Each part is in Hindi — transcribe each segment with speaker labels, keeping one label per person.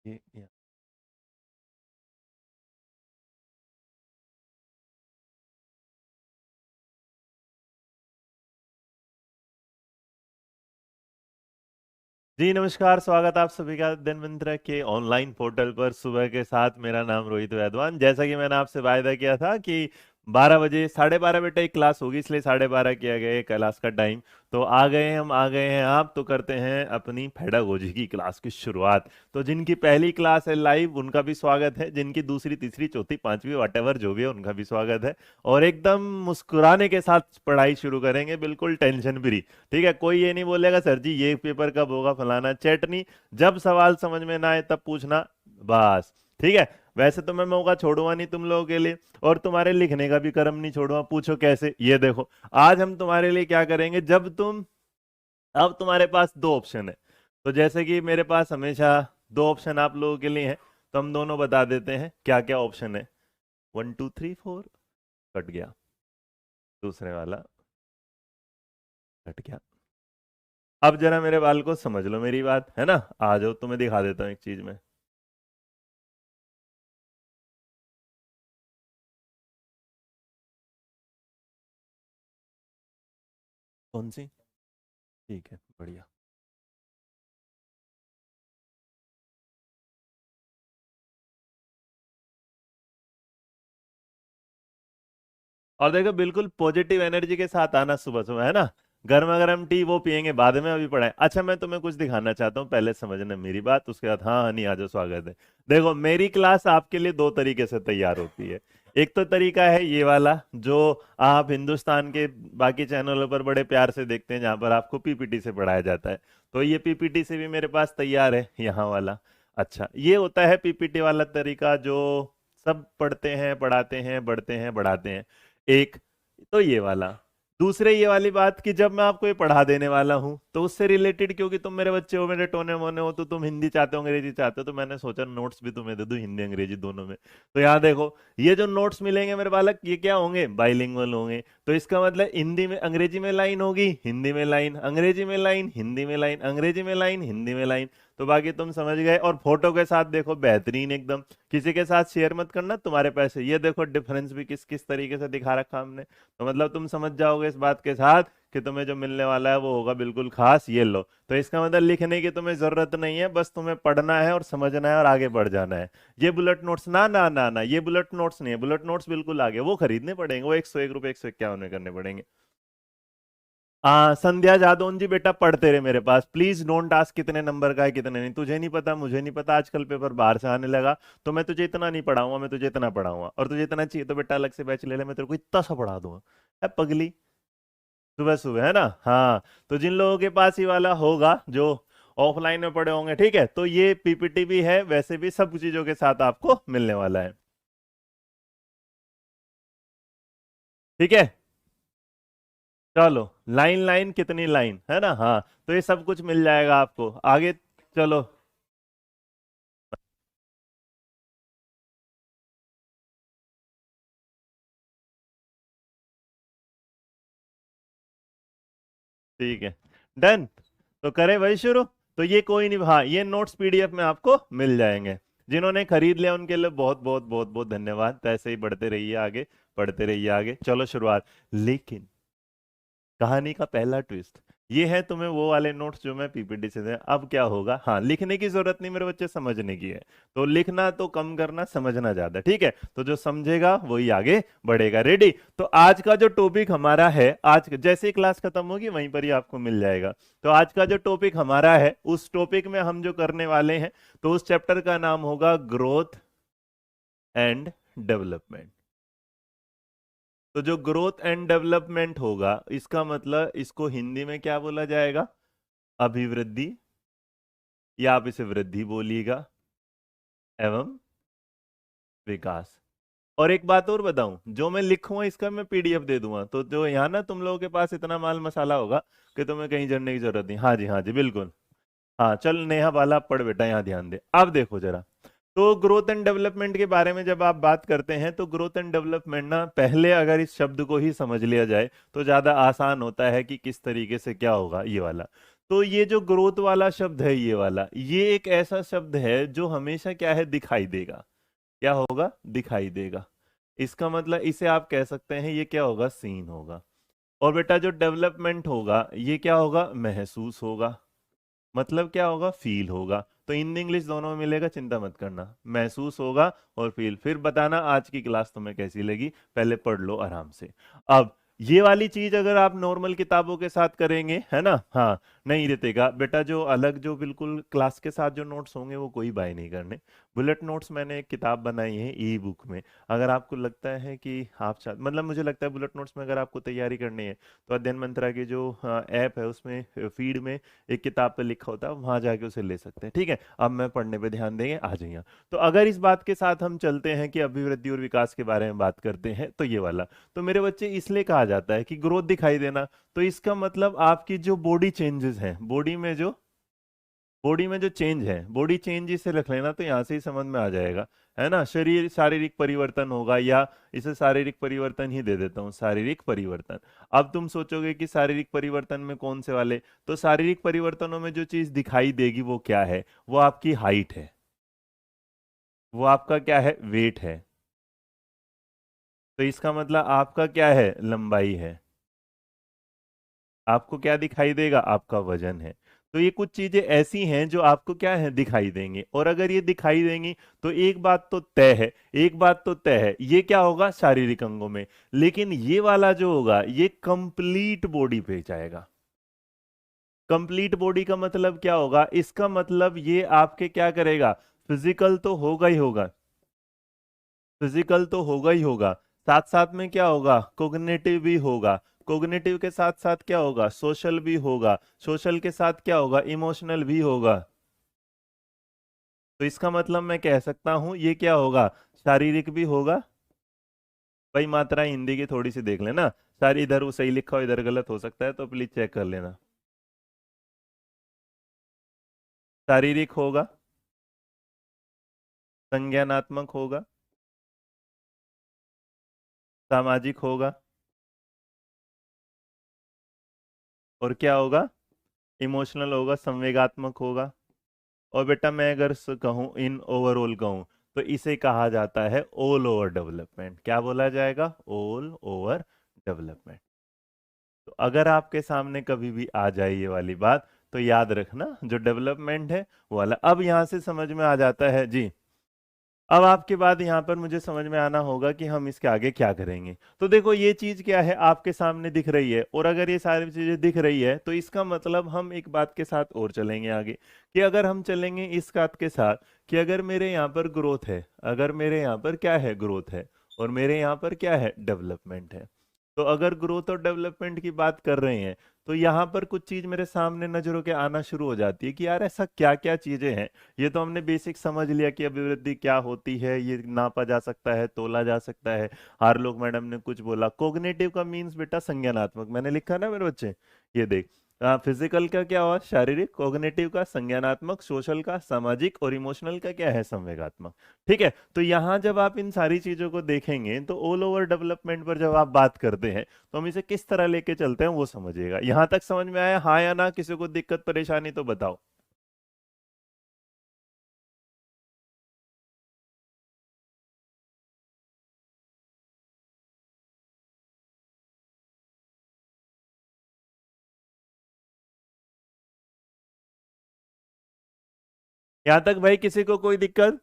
Speaker 1: ये जी नमस्कार, स्वागत आप सभी का धनवंतरि के ऑनलाइन पोर्टल पर सुबह के साथ। मेरा नाम रोहित वैद्वान। जैसा कि मैंने आपसे वायदा किया था कि 12 बजे 12:30 बजे एक क्लास होगी, इसलिए 12:30 किया गया है क्लास का टाइम। तो आ गए हम, आ गए हैं आप, तो करते हैं अपनी पेडागोजी की क्लास की शुरुआत। तो जिनकी पहली क्लास है लाइव, उनका भी स्वागत है। जिनकी दूसरी, तीसरी, चौथी, पांचवी वॉटेवर जो भी है, उनका भी स्वागत है। और एकदम मुस्कुराने के साथ पढ़ाई शुरू करेंगे, बिल्कुल टेंशन फ्री। ठीक है, कोई ये नहीं बोलेगा सर जी ये पेपर कब होगा, फलाना चैट नहीं। जब सवाल समझ में ना आए तब पूछना, बस। ठीक है। वैसे तो मैं मौका छोड़ूंगा नहीं तुम लोगों के लिए, और तुम्हारे लिखने का भी क्रम नहीं छोड़ूंगा। पूछो कैसे, ये देखो। आज हम तुम्हारे लिए क्या करेंगे, जब तुम, अब तुम्हारे पास दो ऑप्शन है। तो जैसे कि मेरे पास हमेशा दो ऑप्शन आप लोगों के लिए है, तो हम दोनों बता देते हैं क्या क्या ऑप्शन है। 1 2 3 4, कट गया। दूसरे वाला कट गया। अब जरा मेरे बाल को समझ लो, मेरी बात है ना। आ जाओ, तुम्हें दिखा देता हूँ एक चीज में। कौन सी? ठीक है, बढ़िया। और देखो, बिल्कुल पॉजिटिव एनर्जी के साथ आना सुबह सुबह, है ना। गर्मा गर्म टी वो पियेंगे बाद में, अभी पढ़ाए। अच्छा, मैं तुम्हें कुछ दिखाना चाहता हूँ, पहले समझना मेरी बात, उसके बाद हाँ हाँ नहीं आ जाओ, स्वागत है। देखो, मेरी क्लास आपके लिए दो तरीके से तैयार होती है। एक तो तरीका है ये वाला, जो आप हिंदुस्तान के बाकी चैनलों पर बड़े प्यार से देखते हैं, जहां पर आपको पीपीटी से पढ़ाया जाता है। तो ये पीपीटी से भी मेरे पास तैयार है, यहाँ वाला। अच्छा, ये होता है पीपीटी वाला तरीका, जो सब पढ़ते हैं, पढ़ाते हैं, बढ़ते हैं, बढ़ाते हैं। एक तो ये वाला। दूसरे ये वाली बात कि जब मैं आपको ये पढ़ा देने वाला हूं, तो उससे रिलेटेड, क्योंकि तुम मेरे बच्चे हो, मेरे टोने मोने हो, तो तुम हिंदी चाहते हो, अंग्रेजी चाहते हो, तो मैंने सोचा नोट्स भी तुम्हें दे दूं, हिंदी अंग्रेजी दोनों में। तो यहाँ देखो, ये जो नोट्स मिलेंगे मेरे बालक, ये क्या होंगे, बाइलिंगुअल होंगे। तो इसका मतलब हिंदी में, अंग्रेजी में लाइन होगी, हिंदी में लाइन, अंग्रेजी में लाइन, हिंदी में लाइन, अंग्रेजी में लाइन, हिंदी में लाइन। तो बाकी तुम समझ गए। और फोटो के साथ देखो, बेहतरीन एकदम। किसी के साथ शेयर मत करना, तुम्हारे पैसे। ये देखो डिफरेंस भी किस किस तरीके से दिखा रखा हमने। तो मतलब तुम समझ जाओगे इस बात के साथ कि तुम्हें जो मिलने वाला है वो होगा बिल्कुल खास। ये लो। तो इसका मतलब लिखने की तुम्हें जरूरत नहीं है, बस तुम्हें पढ़ना है और समझना है और आगे बढ़ जाना है। ये बुलेट नोट्स ना ना ना ना, ये बुलेट नोट्स नहीं है। बुलेट नोट्स बिल्कुल आगे, वो खरीदने पड़ेंगे, वो 101 रुपए 151 में करने पड़ेंगे। संध्या जादौन जी, बेटा पढ़ते रहे मेरे पास, प्लीज डोंट आस्क कितने नंबर का है कितने नहीं। तुझे नहीं पता, मुझे नहीं पता, आजकल पेपर बाहर से आने लगा। तो मैं तुझे इतना नहीं पढ़ाऊंगा, मैं तुझे इतना पढ़ाऊंगा, और तुझे इतना चाहिए तो बेटा अलग से बैच ले ले, मैं तेरे को इतना सा पढ़ा दूंगा। है पगली। सुबह सुबह, है ना। हाँ। तो जिन लोगों के पास ये वाला होगा, जो ऑफलाइन में पढ़े होंगे, ठीक है, तो ये पीपीटी भी है, वैसे भी सब चीजों के साथ आपको मिलने वाला है। ठीक है। चलो, लाइन लाइन कितनी लाइन, है ना। हाँ। तो ये सब कुछ मिल जाएगा आपको आगे। चलो। ठीक है, डन। तो करें भाई शुरू। तो ये कोई नहीं, हाँ, ये नोट्स पीडीएफ में आपको मिल जाएंगे। जिन्होंने खरीद लिया उनके लिए बहुत बहुत बहुत बहुत धन्यवाद। तो ऐसे ही बढ़ते रहिए आगे, पढ़ते रहिए आगे। चलो शुरुआत। लेकिन कहानी का पहला ट्विस्ट ये है, तुम्हें वो वाले नोट्स जो मैं पीपीटी से दे, अब क्या होगा, हाँ, लिखने की जरूरत नहीं मेरे बच्चे, समझने की है। तो लिखना तो कम करना, समझना ज्यादा। ठीक है, तो जो समझेगा वही आगे बढ़ेगा। रेडी। तो आज का जो टॉपिक हमारा है, आज जैसे ही क्लास खत्म होगी वहीं पर ही आपको मिल जाएगा। तो आज का जो टॉपिक हमारा है, उस टॉपिक में हम जो करने वाले हैं, तो उस चैप्टर का नाम होगा ग्रोथ एंड डेवलपमेंट। तो जो ग्रोथ एंड डेवलपमेंट होगा, इसका मतलब इसको हिंदी में क्या बोला जाएगा, अभिवृद्धि, या आप इसे वृद्धि बोलिएगा, एवं विकास। और एक बात और बताऊं, जो मैं लिखूंगा इसका मैं पीडीएफ दे दूंगा, तो जो यहाँ ना तुम लोगों के पास इतना माल मसाला होगा कि तुम्हें कहीं जाने की जरूरत नहीं। हाँ जी, हाँ जी, बिल्कुल। हाँ, चल नेहा बाला पढ़ बेटा, यहाँ ध्यान दे, अब देखो जरा। तो ग्रोथ एंड डेवलपमेंट के बारे में जब आप बात करते हैं, तो ग्रोथ एंड डेवलपमेंट ना, पहले अगर इस शब्द को ही समझ लिया जाए तो ज्यादा आसान होता है कि किस तरीके से क्या होगा ये वाला। तो ये जो ग्रोथ वाला शब्द है, ये वाला, ये एक ऐसा शब्द है जो हमेशा क्या है, दिखाई देगा। क्या होगा, दिखाई देगा। इसका मतलब इसे आप कह सकते हैं ये क्या होगा, सीन होगा। और बेटा जो डेवलपमेंट होगा ये क्या होगा, महसूस होगा। मतलब क्या होगा, फील होगा। तो हिंदी इंग्लिश दोनों में मिलेगा, चिंता मत करना। महसूस होगा और फील। फिर बताना आज की क्लास तुम्हें कैसी लगी, पहले पढ़ लो आराम से। अब ये वाली चीज अगर आप नॉर्मल किताबों के साथ करेंगे, है ना, हाँ, नहीं रितेगा बेटा, जो अलग जो बिल्कुल क्लास के साथ जो नोट्स होंगे वो कोई बाय नहीं करने। बुलेट नोट्स मैंने एक किताब बनाई है ई बुक में। अगर आपको लगता है कि आप मतलब मुझे लगता है बुलेट नोट्स में अगर आपको तैयारी करनी है तो अध्ययन मंत्रा की जो ऐप है उसमें फीड में एक किताब पे लिखा होता है, वहां जाके उसे ले सकते हैं। ठीक है, अब मैं पढ़ने पे ध्यान देंगे, आ जाइए। तो अगर इस बात के साथ हम चलते हैं कि अभिवृद्धि और विकास के बारे में बात करते हैं, तो ये वाला, तो मेरे बच्चे इसलिए कहा जाता है कि ग्रोथ दिखाई देना, तो इसका मतलब आपकी जो बॉडी चेंजेस हैं, बॉडी में जो चेंज है, बॉडी चेंज इसे रख लेना, तो यहाँ से ही समझ में आ जाएगा, है ना। शरीर शारीरिक परिवर्तन होगा, या इसे शारीरिक परिवर्तन ही दे देता हूँ, शारीरिक परिवर्तन। अब तुम सोचोगे कि शारीरिक परिवर्तन में कौन से वाले, तो शारीरिक परिवर्तनों में जो चीज दिखाई देगी वो क्या है, वो आपकी हाइट है, वो आपका क्या है, वेट है। तो इसका मतलब आपका क्या है, लंबाई है। आपको क्या दिखाई देगा, आपका वजन है। तो ये कुछ चीजें ऐसी हैं जो आपको क्या है, दिखाई देंगी। और अगर ये दिखाई देंगी तो एक बात तो तय है, एक बात तो तय है, ये क्या होगा, शारीरिक अंगों में। लेकिन ये वाला जो होगा ये कंप्लीट बॉडी पे जाएगा। कंप्लीट बॉडी का मतलब क्या होगा, इसका मतलब ये आपके क्या करेगा, फिजिकल तो होगा ही होगा, फिजिकल तो होगा ही होगा, साथ साथ में क्या होगा, कोग्निटिव भी होगा। कोग्निटिव के साथ साथ क्या होगा, सोशल भी होगा। सोशल के साथ क्या होगा, इमोशनल भी होगा। तो इसका मतलब मैं कह सकता हूं ये क्या होगा, शारीरिक भी होगा। भाई मात्रा हिंदी की थोड़ी सी देख लेना, सारी इधर वो सही लिखा हो इधर गलत हो सकता है, तो प्लीज चेक कर लेना। शारीरिक होगा, संज्ञानात्मक होगा, सामाजिक होगा, और क्या होगा, इमोशनल होगा, संवेगात्मक होगा। और बेटा मैं अगर कहूँ, इन ओवरऑल कहूँ, तो इसे कहा जाता है ऑल ओवर डेवलपमेंट। क्या बोला जाएगा, ऑल ओवर डेवलपमेंट। तो अगर आपके सामने कभी भी आ जाए ये वाली बात, तो याद रखना जो डेवलपमेंट है वो वाला। अब यहां से समझ में आ जाता है जी। अब आपके बाद यहाँ पर मुझे समझ में आना होगा कि हम इसके आगे क्या करेंगे। तो देखो ये चीज क्या है, आपके सामने दिख रही है, और अगर ये सारी चीजें दिख रही है तो इसका मतलब हम एक बात के साथ और चलेंगे आगे, कि अगर हम चलेंगे इस बात के साथ कि अगर मेरे यहाँ पर ग्रोथ है, अगर मेरे यहाँ पर क्या है, ग्रोथ है, और मेरे यहाँ पर क्या है, डेवलपमेंट है। तो अगर ग्रोथ और डेवलपमेंट की बात कर रहे हैं, तो यहाँ पर कुछ चीज मेरे सामने नजरों के आना शुरू हो जाती है कि यार ऐसा क्या क्या चीजें हैं। ये तो हमने बेसिक समझ लिया कि अभिवृद्धि क्या होती है, ये नापा जा सकता है, तोला जा सकता है। हार्लोग मैडम ने कुछ बोला, कोग्निटिव का मीन्स बेटा संज्ञानात्मक, मैंने लिखा ना मेरे बच्चे, ये देख। फिजिकल का क्या हुआ, शारीरिक, कोग्निटिव का संज्ञानात्मक, सोशल का सामाजिक, और इमोशनल का क्या है, संवेगात्मक। ठीक है, तो यहाँ जब आप इन सारी चीजों को देखेंगे तो ऑल ओवर डेवलपमेंट पर जब आप बात करते हैं तो हम इसे किस तरह लेके चलते हैं वो समझिएगा। यहां तक समझ में आया, हाँ या ना, किसी को दिक्कत परेशानी तो बताओ। यहां तक भाई किसी को कोई दिक्कत।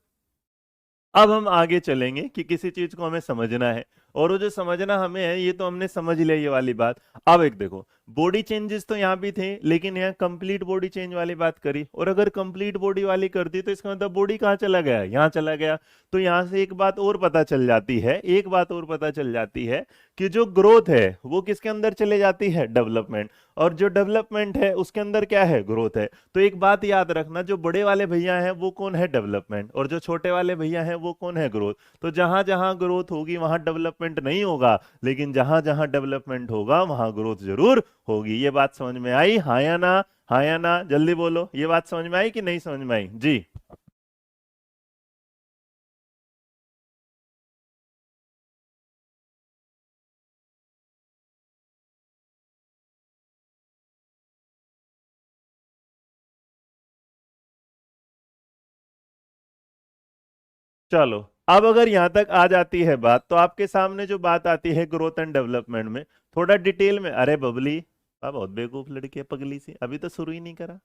Speaker 1: अब हम आगे चलेंगे कि किसी चीज को हमें समझना है, और वो जो समझना हमें है ये तो हमने समझ लिया ये वाली बात। अब एक देखो, बॉडी चेंजेस तो यहाँ भी थे, लेकिन यहाँ कंप्लीट बॉडी चेंज वाली बात करी, और अगर कंप्लीट बॉडी वाली कर दी तो इसका मतलब बॉडी कहाँ चला गया, यहाँ चला गया। तो यहाँ से एक बात और पता चल जाती है, एक बात और पता चल जाती है कि जो ग्रोथ है वो किसके अंदर चले जाती है, डेवलपमेंट। और जो डेवलपमेंट है उसके अंदर क्या है, ग्रोथ है। तो एक बात याद रखना, जो बड़े वाले भैया हैं वो कौन है, डेवलपमेंट, और जो छोटे वाले भैया हैं वो कौन है, ग्रोथ। तो जहां जहां ग्रोथ होगी वहां डेवलपमेंट नहीं होगा, लेकिन जहां जहां डेवलपमेंट होगा वहां ग्रोथ जरूर होगी। ये बात समझ में आई, हाँ या ना, हाँ या ना, जल्दी बोलो, ये बात समझ में आई कि नहीं समझ में आई जी। चलो, अब अगर यहां तक आ जाती है बात, तो आपके सामने जो बात आती है ग्रोथ एंड डेवलपमेंट में, थोड़ा डिटेल में। अरे बबली, बहुत बेवकूफ लड़की है पगली सी, अभी तो शुरू ही नहीं करा।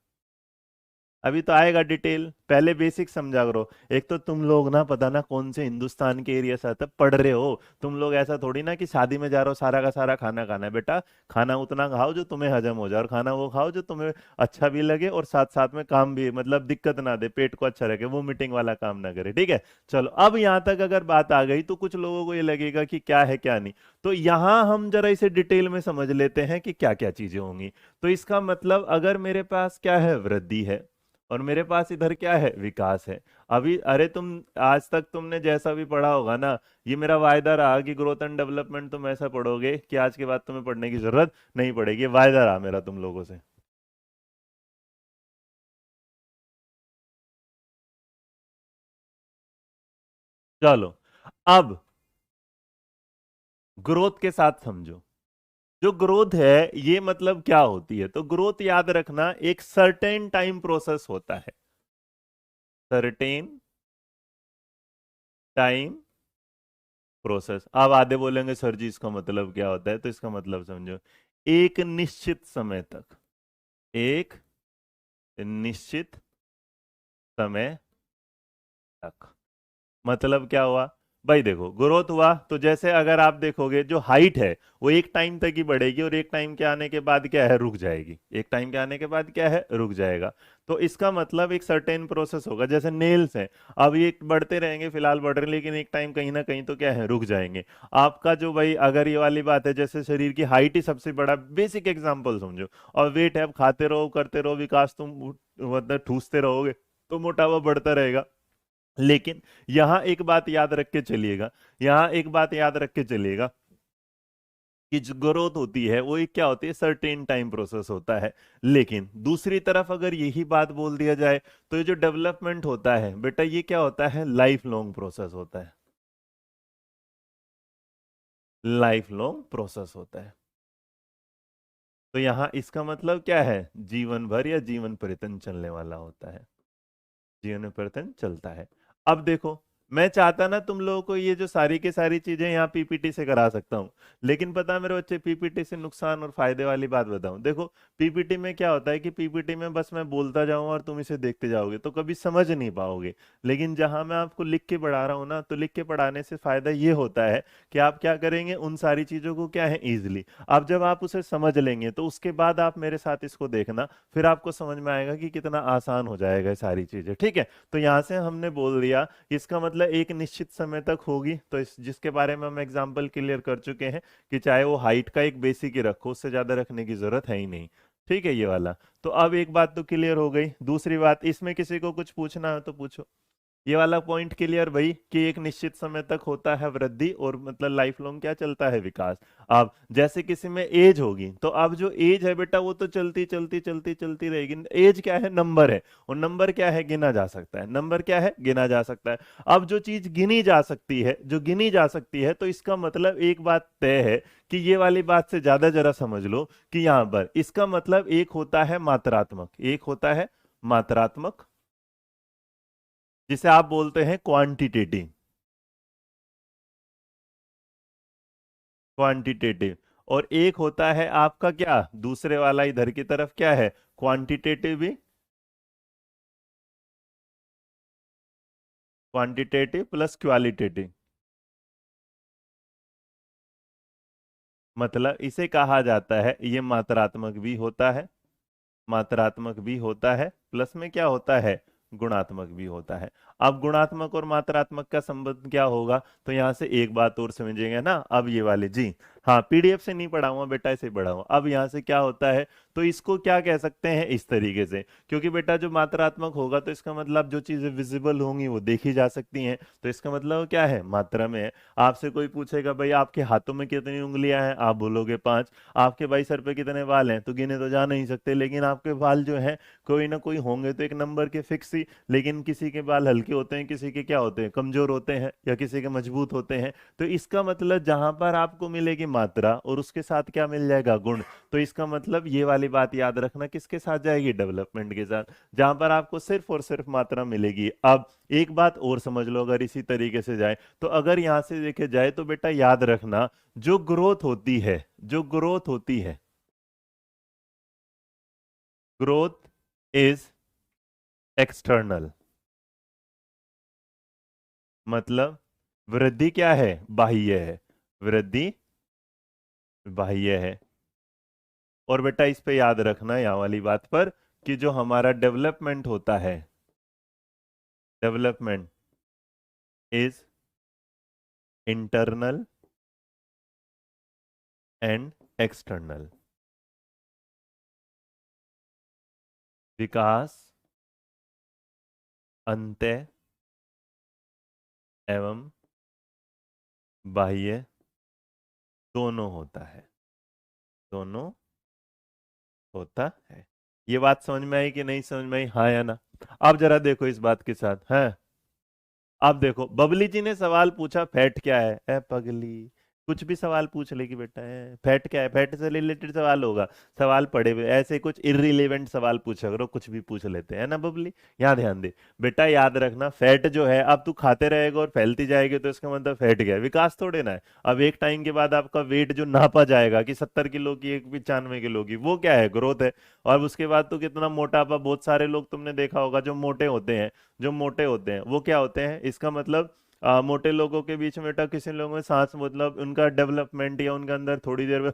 Speaker 1: अभी तो आएगा डिटेल, पहले बेसिक समझा करो। एक तो तुम लोग ना पता ना कौन से हिंदुस्तान के एरिया से आते पढ़ रहे हो। तुम लोग ऐसा थोड़ी ना कि शादी में जा रहे हो सारा का सारा खाना खाना है। बेटा, खाना उतना खाओ जो तुम्हें हजम हो जाए, और खाना वो खाओ जो तुम्हें अच्छा भी लगे, और साथ साथ में काम भी मतलब दिक्कत ना दे, पेट को अच्छा रखे, वो मीटिंग वाला काम ना करे। ठीक है, चलो अब यहां तक अगर बात आ गई तो कुछ लोगों को ये लगेगा कि क्या है क्या नहीं। तो यहां हम जरा इसे डिटेल में समझ लेते हैं कि क्या क्या चीजें होंगी। तो इसका मतलब अगर मेरे पास क्या है, वृद्धि है, और मेरे पास इधर क्या है, विकास है। अभी अरे तुम आज तक तुमने जैसा भी पढ़ा होगा ना, ये मेरा वायदा रहा कि ग्रोथ एंड डेवलपमेंट तुम ऐसा पढ़ोगे कि आज के बाद तुम्हें पढ़ने की जरूरत नहीं पड़ेगी। ये वायदा रहा मेरा तुम लोगों से। चलो, अब ग्रोथ के साथ समझो। जो ग्रोथ है ये मतलब क्या होती है, तो ग्रोथ याद रखना एक सर्टेन टाइम प्रोसेस होता है। Certain time process. अब आधे बोलेंगे सर जी इसका मतलब क्या होता है, तो इसका मतलब समझो, एक निश्चित समय तक, एक निश्चित समय तक। मतलब क्या हुआ भाई, देखो ग्रोथ हुआ तो जैसे अगर आप देखोगे जो हाइट है वो एक टाइम तक ही बढ़ेगी, और एक टाइम के आने के बाद क्या है, रुक जाएगी। एक टाइम के आने के बाद क्या है, रुक जाएगा। तो इसका मतलब एक सर्टेन प्रोसेस होगा। जैसे नेल्स हैं, अब ये बढ़ते रहेंगे, फिलहाल बढ़ रहे हैं, लेकिन एक टाइम कहीं ना कहीं तो क्या है, रुक जाएंगे। आपका जो भाई अगर ये वाली बात है, जैसे शरीर की हाइट ही सबसे बड़ा बेसिक एग्जाम्पल समझो, और वेट है, अब खाते रहो करते रहो विकास, तुम मतलब ठूसते रहोगे तो मोटापा बढ़ता रहेगा। लेकिन यहां एक बात याद रख के चलिएगा, यहां एक बात याद रख के चलिएगा कि जो ग्रोथ होती है वो एक क्या होती है, सर्टेन टाइम प्रोसेस होता है। लेकिन दूसरी तरफ अगर यही बात बोल दिया जाए, तो ये जो डेवलपमेंट होता है बेटा, ये क्या होता है, लाइफ लॉन्ग प्रोसेस होता है। लाइफ लॉन्ग प्रोसेस होता है। तो यहां इसका मतलब क्या है, जीवन भर या जीवन पर्यंत चलने वाला होता है। जीवन में परिवर्तन चलता है। अब देखो, मैं चाहता ना तुम लोगों को ये जो सारी की सारी चीजें यहाँ पीपीटी से करा सकता हूँ, लेकिन पता है मेरे बच्चे, पीपीटी से नुकसान और फायदे वाली बात बताऊं। देखो, पीपीटी में क्या होता है कि पीपीटी में बस मैं बोलता जाऊं और तुम इसे देखते जाओगे तो कभी समझ नहीं पाओगे। लेकिन जहां मैं आपको लिख के पढ़ा रहा हूं ना, तो लिख के पढ़ाने से फायदा ये होता है कि आप क्या करेंगे, उन सारी चीजों को क्या है, इजिली। अब जब आप उसे समझ लेंगे तो उसके बाद आप मेरे साथ इसको देखना, फिर आपको समझ में आएगा कि कितना आसान हो जाएगा ये सारी चीजें। ठीक है, तो यहां से हमने बोल दिया, इसका मतलब एक निश्चित समय तक होगी, तो इस जिसके बारे में हम एग्जांपल क्लियर कर चुके हैं कि चाहे वो हाइट का एक बेसिक ही रखो, उससे ज्यादा रखने की जरूरत है ही नहीं। ठीक है, ये वाला। तो अब एक बात तो क्लियर हो गई। दूसरी बात, इसमें किसी को कुछ पूछना है तो पूछो। ये वाला पॉइंट क्लियर भाई, कि एक निश्चित समय तक होता है वृद्धि, और मतलब लाइफ लॉन्ग क्या चलता है, विकास। अब जैसे किसी में एज होगी, तो अब जो एज है बेटा वो तो चलती चलती चलती चलती रहेगी। एज क्या है, नंबर है, और नंबर क्या है, गिना जा सकता है। नंबर क्या है, गिना जा सकता है। अब जो चीज गिनी जा सकती है, जो गिनी जा सकती है, तो इसका मतलब एक बात तय है कि ये वाली बात से ज्यादा जरा समझ लो कि यहां पर इसका मतलब एक होता है मात्रात्मक, एक होता है मात्रात्मक, जिसे आप बोलते हैं क्वांटिटेटिव। क्वांटिटेटिव। और एक होता है आपका क्या, दूसरे वाला इधर की तरफ क्या है, क्वांटिटेटिव भी, क्वांटिटेटिव प्लस क्वालिटेटिव। मतलब इसे कहा जाता है, ये मात्रात्मक भी होता है, मात्रात्मक भी होता है, प्लस में क्या होता है, गुणात्मक भी होता है। अब गुणात्मक और मात्रात्मक का संबंध क्या होगा, तो यहां से एक बात और समझेंगे ना, अब ये वाले जी, हाँ पीडीएफ से नहीं पढ़ाऊंगा बेटा, इसे पढ़ाऊंगा। अब यहां से क्या होता है, तो इसको क्या कह सकते हैं, इस तरीके से, क्योंकि बेटा जो मात्रात्मक होगा तो इसका मतलब जो चीजें विजिबल होंगी वो देखी जा सकती हैं, तो इसका मतलब क्या है, मात्रा में है। आपसे कोई पूछेगा भाई आपके हाथों में कितनी उंगलियां हैं, आप बोलोगे 5। आपके भाई सर पे कितने बाल हैं, तो गिने तो जा नहीं सकते, लेकिन आपके बाल जो हैं कोई ना कोई होंगे, तो एक नंबर के फिक्स ही सी, लेकिन किसी के बाल हल्के होते हैं, किसी के क्या होते हैं, कमजोर होते हैं, या किसी के मजबूत होते हैं। तो इसका मतलब जहां पर आपको मिलेगी मात्रा और उसके साथ क्या मिल जाएगा, गुण, तो इसका मतलब ये वाली बात याद रखना किसके साथ जाएगी, डेवलपमेंट के साथ, जहां पर आपको सिर्फ और सिर्फ मात्रा मिलेगी। अब एक बात और समझ लो, अगर इसी तरीके से जाए तो अगर यहां से देखे जाए तो बेटा याद रखना, जो ग्रोथ होती है, जो ग्रोथ होती है, ग्रोथ इज एक्सटर्नल, मतलब वृद्धि क्या है, बाह्य है, वृद्धि बाह्य है। और बेटा इस पे याद रखना यहाँ वाली बात पर, कि जो हमारा डेवलपमेंट होता है, development is internal and external. विकास अंतः एवं बाह्य दोनों होता है, दोनों होता है। ये बात समझ में आई कि नहीं समझ में आई, हाँ या ना? अब जरा देखो इस बात के साथ है। अब देखो बबली जी ने सवाल पूछा फैट क्या है, ए पगली, कुछ भी सवाल पूछ लेगी बेटा, है फैट क्या है, फैट से रिलेटेड सवाल होगा, सवाल पढ़े हुए ऐसे कुछ इररिलेवेंट सवाल पूछा करो, कुछ भी पूछ लेते हैं ना बबली। यहाँ ध्यान दे बेटा, याद रखना फैट जो है, अब तू खाते रहेगा और फैलती जाएगी तो इसका मतलब फैट क्या है, विकास थोड़े ना है। अब एक टाइम के बाद आपका वेट जो नापा जाएगा कि 70 किलो की, एक 95 किलो की, वो क्या है, ग्रोथ है। और उसके बाद तो कितना मोटापा, बहुत सारे लोग तुमने देखा होगा जो मोटे होते हैं, जो मोटे होते हैं वो क्या होते हैं, इसका मतलब मोटे लोगों के बीच में बेटा किसी लोगों में सांस, मतलब उनका डेवलपमेंट या उनके अंदर थोड़ी देर में,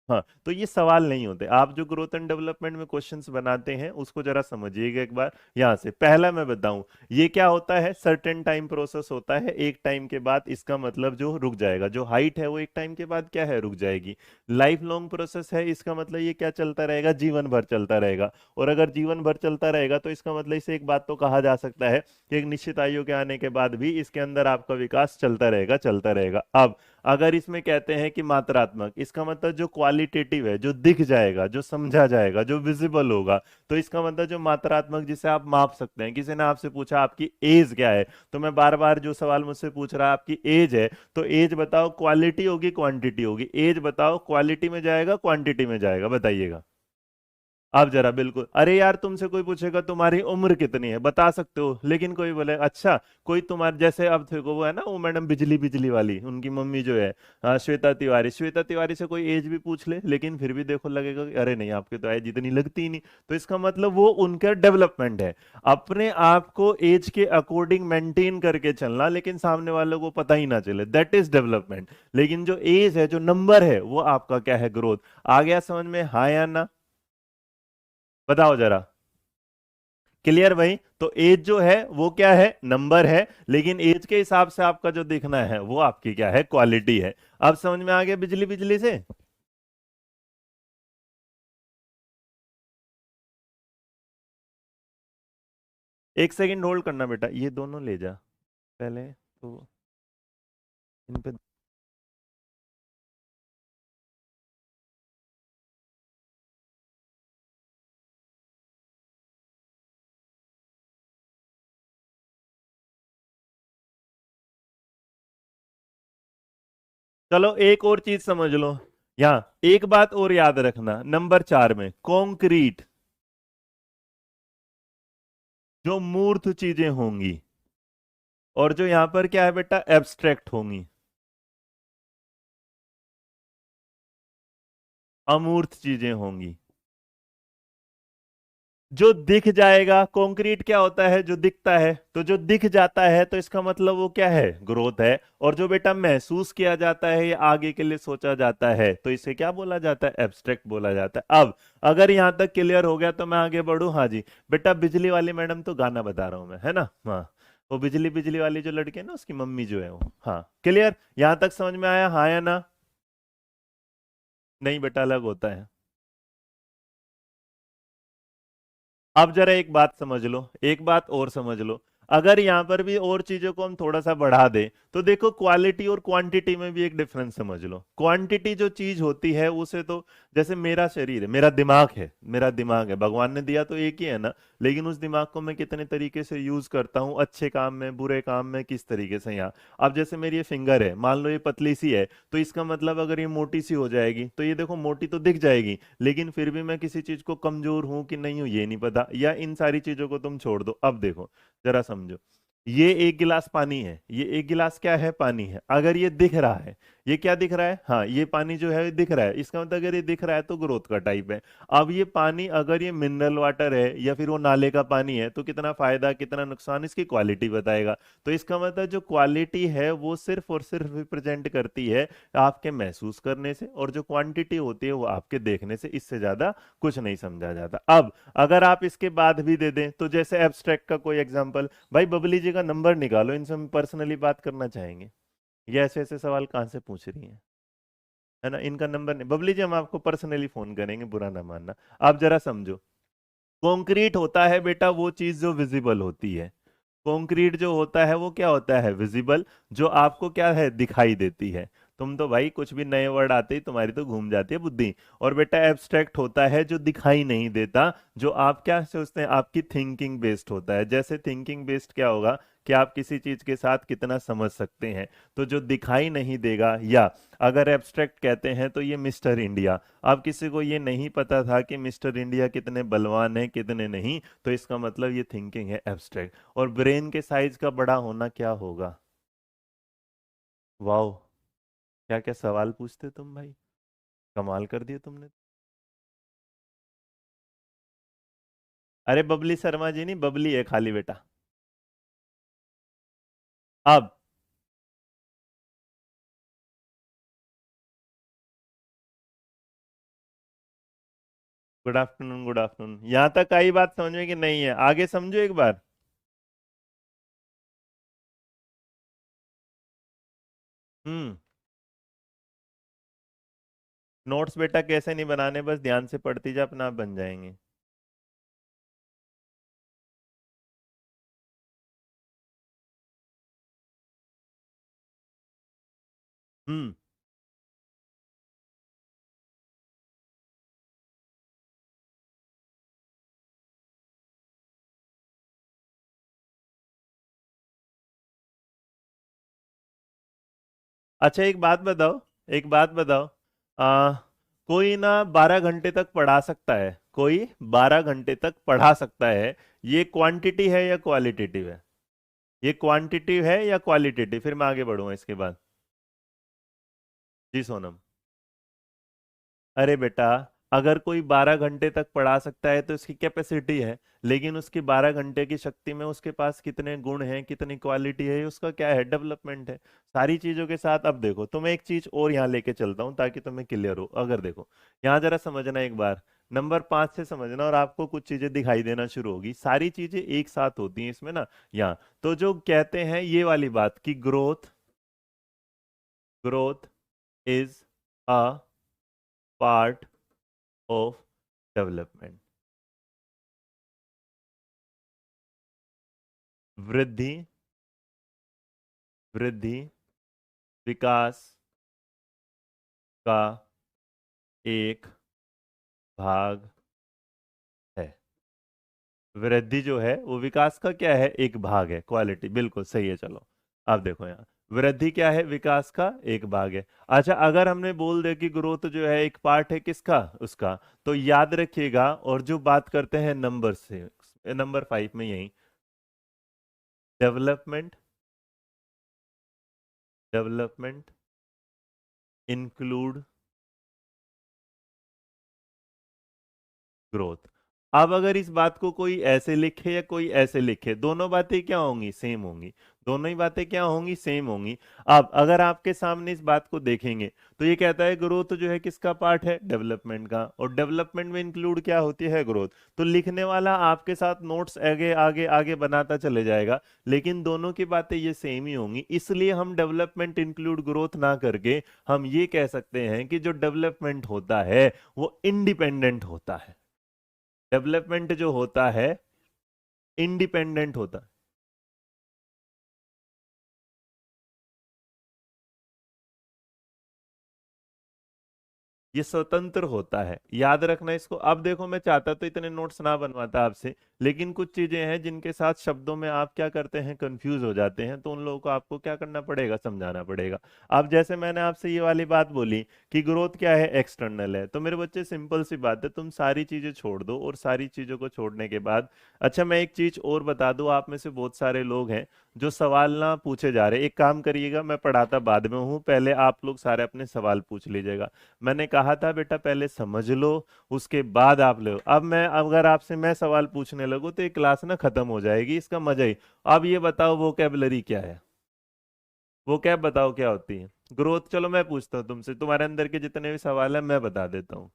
Speaker 1: हाँ, तो ये सवाल नहीं होते। आप जो ग्रोथ एंड डेवलपमेंट में क्वेश्चंस बनाते हैं उसको जरा समझिएगा एक बार। यहां से पहला मैं बताऊं, ये क्या होता है, सर्टेन टाइम प्रोसेस होता है, एक टाइम के बाद इसका मतलब जो रुक जाएगा, जो हाइट है वो एक टाइम के बाद क्या है, रुक जाएगी। लाइफ लॉन्ग प्रोसेस है, इसका मतलब ये क्या चलता रहेगा, जीवन भर चलता रहेगा। और अगर जीवन भर चलता रहेगा तो इसका मतलब इसे एक बात तो कहा जा सकता है कि एक निश्चित आयु के आने के बाद भी इसके अंदर आपका विकास चलता रहेगा, चलता रहेगा। अब अगर इसमें कहते हैं कि मात्रात्मक, इसका मतलब जो क्वालिटेटिव है, जो दिख जाएगा, जो समझा जाएगा, जो विजिबल होगा, तो इसका मतलब जो मात्रात्मक जिसे आप माप सकते हैं। किसी ने आपसे पूछा आपकी एज क्या है, तो मैं बार बार जो सवाल मुझसे पूछ रहा है आपकी एज है, तो एज बताओ क्वालिटी होगी क्वांटिटी होगी, एज बताओ क्वालिटी में जाएगा क्वांटिटी में जाएगा, बताइएगा। आप जरा बिल्कुल, अरे यार तुमसे कोई पूछेगा तुम्हारी उम्र कितनी है, बता सकते हो, लेकिन कोई बोले अच्छा, कोई तुम्हारे जैसे, अब देखो वो है ना वो मैडम बिजली बिजली वाली, उनकी मम्मी जो है, हाँ, श्वेता तिवारी, श्वेता तिवारी से कोई एज भी पूछ ले, लेकिन फिर भी देखो लगेगा कि अरे नहीं आपकी तो एज इतनी लगती ही नहीं। तो इसका मतलब वो उनका डेवलपमेंट है, अपने आप को एज के अकॉर्डिंग मेंटेन करके चलना, लेकिन सामने वालों को पता ही ना चले, दैट इज डेवलपमेंट। लेकिन जो एज है, जो नंबर है, वो आपका क्या है, ग्रोथ। आ गया समझ में, हाँ या ना? बताओ जरा। क्लियर भाई? तो एज जो है वो क्या है, नंबर है, लेकिन एज के हिसाब से आपका जो दिखना है वो आपकी क्या है, क्वालिटी है। अब समझ में आ गया बिजली बिजली से? एक सेकंड होल्ड करना बेटा, ये दोनों ले जा पहले तो, इन पे। चलो एक और चीज समझ लो, यहाँ एक बात और याद रखना, नंबर 4 में कॉन्क्रीट, जो मूर्त चीजें होंगी, और जो यहां पर क्या है बेटा, एब्स्ट्रैक्ट होंगी, अमूर्त चीजें होंगी। जो दिख जाएगा, कंक्रीट क्या होता है, जो दिखता है, तो जो दिख जाता है तो इसका मतलब वो क्या है, ग्रोथ है। और जो बेटा महसूस किया जाता है या आगे के लिए सोचा जाता है, तो इसे क्या बोला जाता है, एब्स्ट्रैक्ट बोला जाता है। अब अगर यहां तक क्लियर हो गया तो मैं आगे बढ़ूं। हाँ जी बेटा, बिजली वाली मैडम तो गाना बता रहा हूं मैं, है ना, हाँ, वो बिजली बिजली वाली जो लड़की है ना, उसकी मम्मी जो है वो, हाँ क्लियर, यहां तक समझ में आया, हाँ या ना? नहीं बेटा, अलग होता है। अब जरा एक बात समझ लो, एक बात और समझ लो। अगर यहाँ पर भी और चीजों को हम थोड़ा सा बढ़ा दें तो देखो क्वालिटी और क्वांटिटी में भी एक डिफरेंस समझ लो। क्वांटिटी जो चीज होती है उसे तो, जैसे मेरा शरीर है, मेरा दिमाग है, मेरा दिमाग है, भगवान ने दिया तो एक ही है ना, लेकिन उस दिमाग को मैं कितने तरीके से यूज करता हूँ, अच्छे काम में, बुरे काम में, किस तरीके से। यहाँ अब जैसे मेरी ये फिंगर है, मान लो ये पतली सी है, तो इसका मतलब अगर ये मोटी सी हो जाएगी तो ये देखो मोटी तो दिख जाएगी, लेकिन फिर भी मैं किसी चीज को कमजोर हूं कि नहीं हूं ये नहीं पता। या इन सारी चीजों को तुम छोड़ दो, अब देखो जरा समझो, ये एक गिलास पानी है, ये एक गिलास क्या है, पानी है। अगर ये दिख रहा है, ये क्या दिख रहा है, हाँ ये पानी जो है ये दिख रहा है, इसका मतलब अगर ये दिख रहा है तो ग्रोथ का टाइप है। अब ये पानी अगर ये मिनरल वाटर है या फिर वो नाले का पानी है तो कितना फायदा कितना नुकसान इसकी क्वालिटी बताएगा। तो इसका मतलब जो क्वालिटी है वो सिर्फ और सिर्फ रिप्रेजेंट करती है आपके महसूस करने से, और जो क्वांटिटी होती है वो आपके देखने से, इससे ज्यादा कुछ नहीं समझा जाता। अब अगर आप इसके बाद भी दे दें, तो जैसे एब्स्ट्रैक्ट का कोई एग्जांपल, भाई बबली जी का नंबर निकालो, इनसे हम पर्सनली बात करना चाहेंगे। ये ऐसे ऐसे सवाल कहाँ से पूछ रही हैं, है ना, इनका नंबर नहीं, बबली जी हम आपको पर्सनली फोन करेंगे, बुरा ना मानना। आप जरा समझो, कंक्रीट होता है बेटा वो चीज जो विजिबल होती है। कंक्रीट जो होता है वो क्या होता है, विजिबल, जो आपको क्या है, दिखाई देती है। तुम तो भाई कुछ भी नए वर्ड आते ही तुम्हारी तो घूम जाती है बुद्धि। और बेटा एब्स्ट्रैक्ट होता है जो दिखाई नहीं देता, जो आप क्या सोचते हैं, आपकी थिंकिंग बेस्ड होता है। जैसे थिंकिंग बेस्ड क्या होगा कि आप किसी चीज के साथ कितना समझ सकते हैं, तो जो दिखाई नहीं देगा, या अगर एब्स्ट्रैक्ट कहते हैं तो ये मिस्टर इंडिया, अब किसी को ये नहीं पता था कि मिस्टर इंडिया कितने बलवान हैं कितने नहीं, तो इसका मतलब ये थिंकिंग है एब्स्ट्रैक्ट। और ब्रेन के साइज का बड़ा होना क्या होगा, वाओ, क्या क्या सवाल पूछते तुम भाई, कमाल कर दिए तुमने। अरे बबली शर्मा जी नहीं, बबली है खाली बेटा। अब गुड आफ्टरनून, गुड आफ्टरनून, यहां तक आई बात समझ में कि नहीं है, आगे समझो एक बार। हम्म। नोट्स बेटा कैसे नहीं बनाने, बस ध्यान से पढ़ती जा, अपना आप बन जाएंगे। हम्म। अच्छा एक बात बताओ, एक बात बताओ, आ, कोई ना 12 घंटे तक पढ़ा सकता है, कोई 12 घंटे तक पढ़ा सकता है, ये क्वांटिटी है या क्वालिटेटिव है, ये क्वांटिटिव है या क्वालिटेटिव, फिर मैं आगे बढ़ूंगा इसके बाद। जी सोनम। अरे बेटा, अगर कोई 12 घंटे तक पढ़ा सकता है तो इसकी कैपेसिटी है, लेकिन उसकी 12 घंटे की शक्ति में उसके पास कितने गुण हैं, कितनी क्वालिटी है, उसका क्या है, डेवलपमेंट है। सारी चीजों के साथ अब देखो, तुम्हें एक चीज और यहाँ लेके चलता हूँ ताकि तुम्हें क्लियर हो। अगर देखो यहाँ जरा समझना एक बार, नंबर 5 से समझना, और आपको कुछ चीजें दिखाई देना शुरू होगी, सारी चीजें एक साथ होती हैं इसमें ना। यहाँ तो जो कहते हैं ये वाली बात कि growth, growth is a part of development, वृद्धि, वृद्धि विकास का एक भाग है। वृद्धि जो है वो विकास का क्या है, एक भाग है, क्वालिटी बिल्कुल सही है। चलो अब देखो यहाँ, वृद्धि क्या है, विकास का एक भाग है। अच्छा अगर हमने बोल दे कि ग्रोथ जो है एक पार्ट है किसका, उसका, तो याद रखिएगा, और जो बात करते हैं नंबर से, नंबर 5 में यही, डेवलपमेंट, डेवलपमेंट इंक्लूड ग्रोथ। अब अगर इस बात को कोई ऐसे लिखे या कोई ऐसे लिखे, दोनों बातें क्या होंगी, सेम होंगी, दोनों ही बातें क्या होंगी, सेम होंगी। अब अगर आपके सामने इस बात को देखेंगे तो ये कहता है ग्रोथ जो है किसका पार्ट है, डेवलपमेंट का, और डेवलपमेंट में इंक्लूड क्या होती है, ग्रोथ। तो लिखने वाला आपके साथ नोट्स आगे आगे आगे बनाता चले जाएगा, लेकिन दोनों की बातें ये सेम ही होंगी। इसलिए हम डेवलपमेंट इंक्लूड ग्रोथ ना करके हम ये कह सकते हैं कि जो डेवलपमेंट होता है वो इंडिपेंडेंट होता है, डेवलपमेंट जो होता है इंडिपेंडेंट होता है। ये स्वतंत्र होता है, याद रखना इसको। अब देखो, मैं चाहता तो इतने नोट्स ना बनवाता आपसे, लेकिन कुछ चीजें हैं जिनके साथ शब्दों में आप क्या करते हैं, कंफ्यूज हो जाते हैं, तो उन लोगों को आपको क्या करना पड़ेगा, समझाना पड़ेगा। अब जैसे मैंने आपसे ये वाली बात बोली कि ग्रोथ क्या है, एक्सटर्नल है, तो मेरे बच्चे सिंपल सी बात है, तुम सारी चीजें छोड़ दो, और सारी चीजों को छोड़ने के बाद, अच्छा मैं एक चीज और बता दूं, आप में से बहुत सारे लोग हैं जो सवाल ना पूछे जा रहे। एक काम करिएगा, मैं पढ़ाता बाद में हूँ, पहले आप लोग सारे अपने सवाल पूछ लीजिएगा। मैंने कहा था बेटा पहले समझ लो, उसके बाद आप लो। अब मैं अगर आपसे मैं सवाल पूछने लगूं तो ये क्लास ना खत्म हो जाएगी, इसका मजा ही। अब ये बताओ वोकैबुलरी क्या है, वो कैब बताओ क्या होती है, ग्रोथ। चलो मैं पूछता हूँ तुमसे, तुम्हारे अंदर के जितने भी सवाल है मैं बता देता हूँ।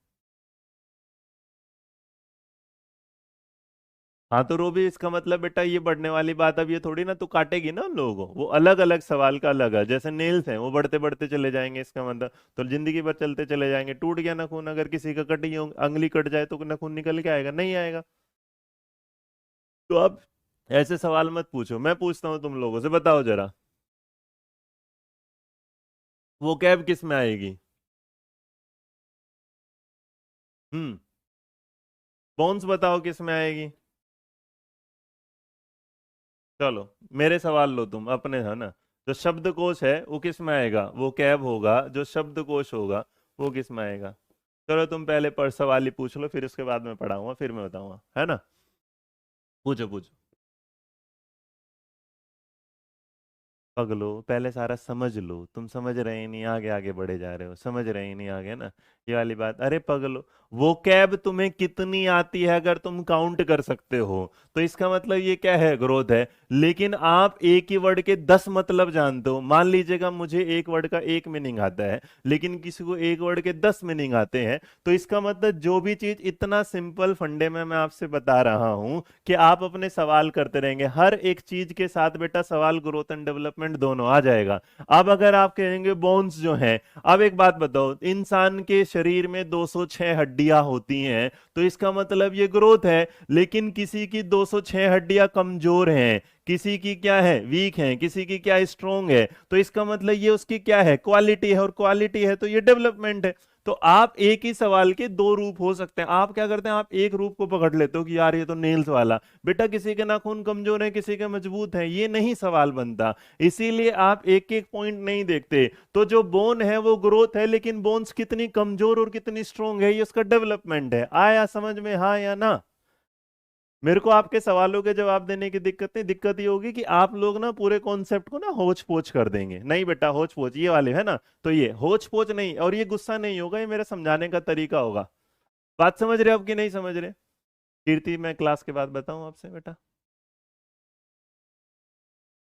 Speaker 1: हाँ तो रोबी, इसका मतलब बेटा ये बढ़ने वाली बात अब ये थोड़ी ना तू काटेगी ना उन लोगों को, वो अलग अलग सवाल का अलग है। जैसे नेल्स हैं, वो बढ़ते बढ़ते चले जाएंगे, इसका मतलब तो जिंदगी भर चलते चले जाएंगे। टूट गया नाखून, अगर किसी का कटी अंगली कट जाए तो नाखून निकल के आएगा, नहीं आएगा। तो अब ऐसे सवाल मत पूछो, मैं पूछता हूँ तुम लोगों से, बताओ जरा वो कैब किस में आएगी। हम्म। बोन्स बताओ किस में आएगी। चलो मेरे सवाल लो तुम अपने, है ना। जो शब्दकोश है वो किस में आएगा, वो कैब होगा। जो शब्दकोश होगा वो किस में आएगा। चलो तुम पहले पर सवाल ही पूछ लो, फिर उसके बाद मैं पढ़ाऊंगा, फिर मैं बताऊंगा, है ना। पूछो पूछो। पगलो पहले सारा समझ लो, तुम समझ रहे ही नहीं, आगे आगे बढ़े जा रहे हो, समझ रहे ही नहीं आगे ना। ये वाली बात, अरे पगलो, वो कैब तुम्हें कितनी आती है अगर तुम काउंट कर सकते हो, तो इसका मतलब ये क्या है, ग्रोथ है। लेकिन आप एक ही वर्ड के 10 मतलब जानते हो। मान लीजिएगा मुझे एक वर्ड का एक मीनिंग आता है, लेकिन किसी को एक वर्ड के 10 मीनिंग आते हैं, तो इसका मतलब जो भी चीज इतना सिंपल फंडे में मैं आपसे बता रहा हूं कि आप अपने सवाल करते रहेंगे, हर एक चीज के साथ बेटा सवाल ग्रोथ एंड डेवलपमेंट दोनों आ जाएगा। अब अगर आप कहेंगे बोन्स जो हैं, अब एक बात बताओ, इंसान के शरीर में 206 हड्डियां होती हैं, तो इसका मतलब ये ग्रोथ है। लेकिन किसी की 206 हड्डियां कमजोर हैं, किसी की क्या है, वीक है, किसी की क्या स्ट्रोंग है, तो इसका मतलब ये उसकी क्या है, क्वालिटी है, और क्वालिटी है तो ये डेवलपमेंट है। तो आप एक ही सवाल के दो रूप हो सकते हैं। आप क्या करते हैं, आप एक रूप को पकड़ लेते हो कि यार ये तो नेल्स वाला, बेटा किसी के नाखून कमजोर है, किसी के मजबूत है, ये नहीं सवाल बनता। इसीलिए आप एक एक पॉइंट नहीं देखते। तो जो बोन है वो ग्रोथ है, लेकिन बोन्स कितनी कमजोर और कितनी स्ट्रोंग है, ये उसका डेवलपमेंट है। आया समझ में, हाँ या ना। मेरे को आपके सवालों के जवाब देने की दिक्कत नहीं, दिक्कत ये होगी कि आप लोग ना पूरे कॉन्सेप्ट को ना होच पोच कर देंगे। नहीं बेटा, होच पोच ये वाले है ना, तो ये होच पोच नहीं, और ये गुस्सा नहीं होगा, ये मेरा समझाने का तरीका होगा। बात समझ रहे हो अब कि नहीं समझ रहे। कीर्ति, मैं क्लास के बाद बताऊं आपसे बेटा।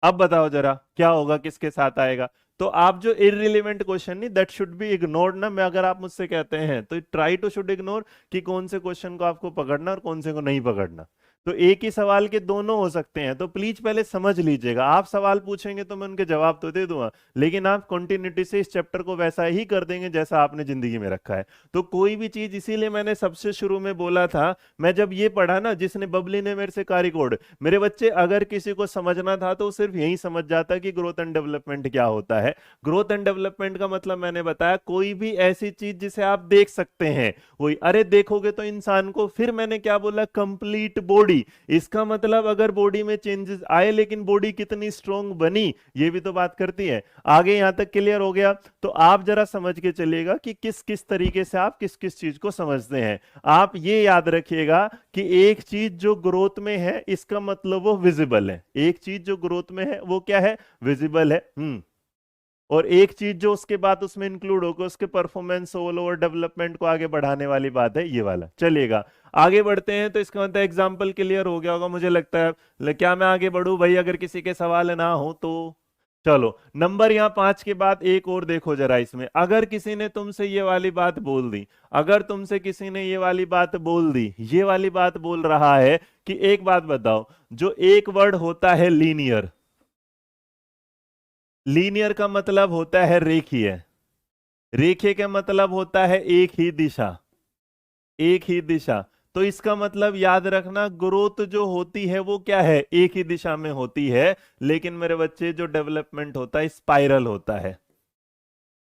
Speaker 1: अब बताओ जरा क्या होगा, किसके साथ आएगा। तो आप जो इररिलेवेंट क्वेश्चन, नहीं दैट शुड बी इग्नोर्ड ना, मैं अगर आप मुझसे कहते हैं तो ट्राई टू शुड इग्नोर, कि कौन से क्वेश्चन को आपको पकड़ना और कौन से को नहीं पकड़ना। तो एक ही सवाल के दोनों हो सकते हैं, तो प्लीज पहले समझ लीजिएगा। आप सवाल पूछेंगे तो मैं उनके जवाब तो दे दूंगा, लेकिन आप कंटिन्यूटी से इस चैप्टर को वैसा ही कर देंगे जैसा आपने जिंदगी में रखा है। तो कोई भी चीज, इसीलिए मैंने सबसे शुरू में बोला था, मैं जब ये पढ़ा ना, जिसने बबली ने मेरे से कहा रिकॉर्ड, मेरे बच्चे अगर किसी को समझना था तो सिर्फ यही समझ जाता कि ग्रोथ एंड डेवलपमेंट क्या होता है। ग्रोथ एंड डेवलपमेंट का मतलब मैंने बताया, कोई भी ऐसी चीज जिसे आप देख सकते हैं, वही। अरे देखोगे तो इंसान को, फिर मैंने क्या बोला, कंप्लीट बॉडी। इसका मतलब अगर बॉडी में चेंजेस आए, लेकिन बॉडी कितनी स्ट्रोंग बनी, ये भी तो बात करती है। आगे यहां तक क्लियर हो गया। तो आप जरा समझ के चलिएगा कि किस किस तरीके से आप किस किस चीज को समझते हैं। आप ये याद रखिएगा कि एक चीज जो ग्रोथ में है, इसका मतलब वो विजिबल है। एक चीज जो ग्रोथ में है वो क्या है, विजिबल है। और एक चीज जो उसके बाद उसमें इंक्लूड होकर उसके परफॉर्मेंस ओवरऑल और डेवलपमेंट को आगे बढ़ाने वाली बात है, ये वाला। चलिएगा आगे बढ़ते हैं। तो इसका मतलब एग्जाम्पल क्लियर हो गया होगा मुझे लगता है। क्या मैं आगे बढ़ूं भाई, अगर किसी के सवाल ना हो तो। चलो नंबर यहाँ 5 के बाद एक और देखो जरा इसमें, अगर किसी ने तुमसे ये वाली बात बोल दी, अगर तुमसे किसी ने ये वाली बात बोल दी, ये वाली बात बोल रहा है कि एक बात बताओ, जो एक वर्ड होता है लीनियर, लीनियर का मतलब होता है रेखीय, रेखीय का मतलब होता है एक ही दिशा, एक ही दिशा। तो इसका मतलब याद रखना, ग्रोथ जो होती है वो क्या है, एक ही दिशा में होती है। लेकिन मेरे बच्चे जो डेवलपमेंट होता है स्पाइरल होता है।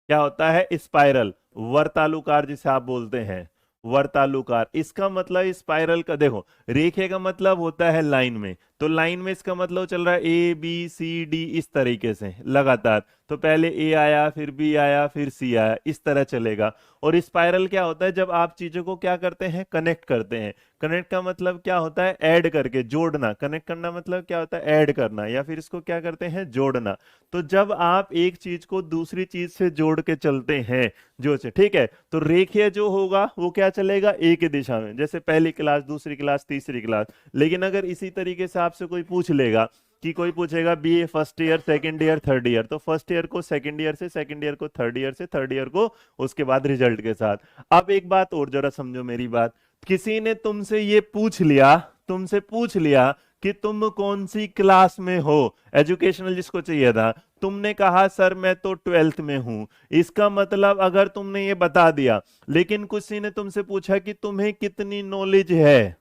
Speaker 1: क्या होता है? स्पाइरल, वर्तालुकार जिसे आप बोलते हैं, वर्तालुकार। इसका मतलब स्पाइरल का देखो, रेखे का मतलब होता है लाइन में, तो लाइन में इसका मतलब चल रहा है ए बी सी डी इस तरीके से लगातार। तो पहले ए आया, फिर बी आया, फिर सी आया, इस तरह चलेगा। और स्पाइरल क्या होता है? जब आप चीजों को क्या करते हैं? कनेक्ट करते हैं। कनेक्ट का मतलब क्या होता है? ऐड करके जोड़ना। कनेक्ट करना मतलब क्या होता है? ऐड करना, या फिर इसको क्या करते हैं? जोड़ना। तो जब आप एक चीज को दूसरी चीज से जोड़ के चलते हैं, जो से ठीक है, तो रेखीय जो होगा वो क्या चलेगा? एक ही दिशा में, जैसे पहली क्लास, दूसरी क्लास, तीसरी क्लास। लेकिन अगर इसी तरीके से आपसे कोई पूछ लेगा कि कोई पूछेगा BA first year, second year, third year, तो फर्स्ट ईयर को सेकंड ईयर से, सेकंड ईयर को थर्ड ईयर से, थर्ड ईयर को उसके बाद रिजल्ट के साथ। अब एक बात और जरा समझो मेरी बात। किसी ने तुमसे ये पूछ लिया, तुमसे पूछ लिया कि तुम कौन सी क्लास में हो, एजुकेशनल जिसको चाहिए था, तुमने कहा सर मैं तो ट्वेल्थ में हूं। इसका मतलब अगर तुमने ये बता दिया, लेकिन किसी ने तुमसे पूछा कि तुम्हें कितनी नॉलेज है,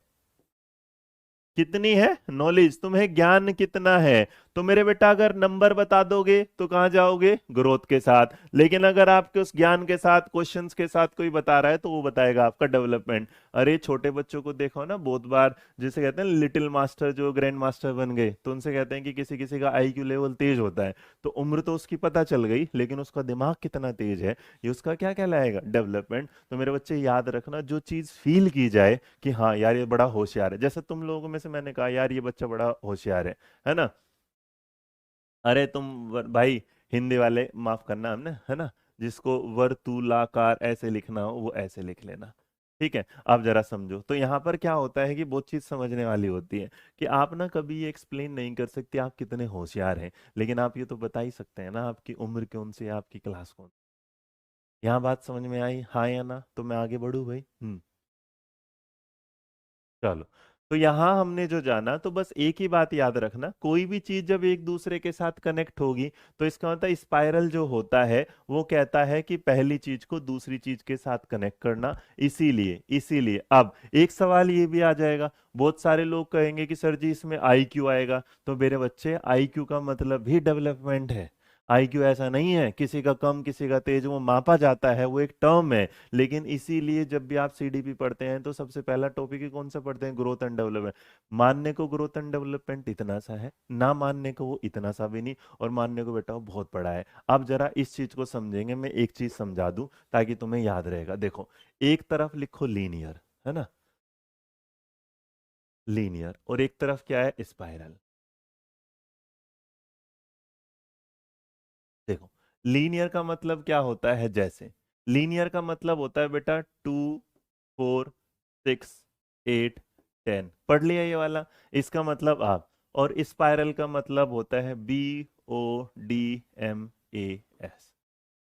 Speaker 1: कितनी है नॉलेज, तुम्हें ज्ञान कितना है, तो मेरे बेटा अगर नंबर बता दोगे तो कहां जाओगे? ग्रोथ के साथ। लेकिन अगर आपके उस ज्ञान के साथ, क्वेश्चंस के साथ कोई बता रहा है, तो वो बताएगा आपका डेवलपमेंट। अरे छोटे बच्चों को देखो ना, बहुत बार जिसे कहते हैं लिटिल मास्टर, जो ग्रैंड मास्टर बन गए, तो उनसे कहते हैं कि किसी किसी का आईक्यू लेवल तेज होता है। तो उम्र तो उसकी पता चल गई, लेकिन उसका दिमाग कितना तेज है, ये उसका क्या कहलाएगा? डेवलपमेंट। तो मेरे बच्चे याद रखना, जो चीज फील की जाए कि हाँ यार ये बड़ा होशियार है, जैसे तुम लोगों में से मैंने कहा यार ये बच्चा बड़ा होशियार है ना। अरे तुम भाई, हिंदी वाले माफ करना, हमने है ना, जिसको वर्तुलाकार ऐसे लिखना हो वो ऐसे लिख लेना। ठीक है, आप जरा समझो। तो यहाँ पर क्या होता है कि बहुत चीज समझने वाली होती है कि आप ना कभी ये एक्सप्लेन नहीं कर सकते आप कितने होशियार हैं, लेकिन आप ये तो बता ही सकते हैं ना आपकी उम्र कौन सी है, आपकी क्लास कौन। यहाँ बात समझ में आई, हाँ या ना? तो मैं आगे बढ़ूँ भाई? चलो। तो यहां हमने जो जाना, तो बस एक ही बात याद रखना, कोई भी चीज जब एक दूसरे के साथ कनेक्ट होगी, तो इसका मतलब स्पाइरल जो होता है वो कहता है कि पहली चीज को दूसरी चीज के साथ कनेक्ट करना। इसीलिए इसीलिए अब एक सवाल ये भी आ जाएगा, बहुत सारे लोग कहेंगे कि सर जी इसमें आईक्यू आएगा। तो मेरे बच्चे, आईक्यू का मतलब भी डेवलपमेंट है। आईक्यू ऐसा नहीं है किसी का कम किसी का तेज, वो मापा जाता है, वो एक टर्म है। लेकिन इसीलिए जब भी आप सीडीपी पढ़ते हैं, तो सबसे पहला टॉपिक ही कौन सा पढ़ते हैं? Growth and development. मानने को ग्रोथ एंड डेवलपमेंट इतना सा है, ना मानने को वो इतना सा भी नहीं, और मानने को बेटा वो बहुत बड़ा है। अब जरा इस चीज को समझेंगे, मैं एक चीज समझा दूं ताकि तुम्हें याद रहेगा। देखो, एक तरफ लिखो लीनियर, है ना, लीनियर, और एक तरफ क्या है? स्पाइरल। देखो, लीनियर का मतलब क्या होता है? जैसे लीनियर का मतलब होता है बेटा 2, 4, 6, 8, 10, पढ़ लिया ये वाला। इसका मतलब आप, और स्पाइरल का मतलब होता है BODMAS।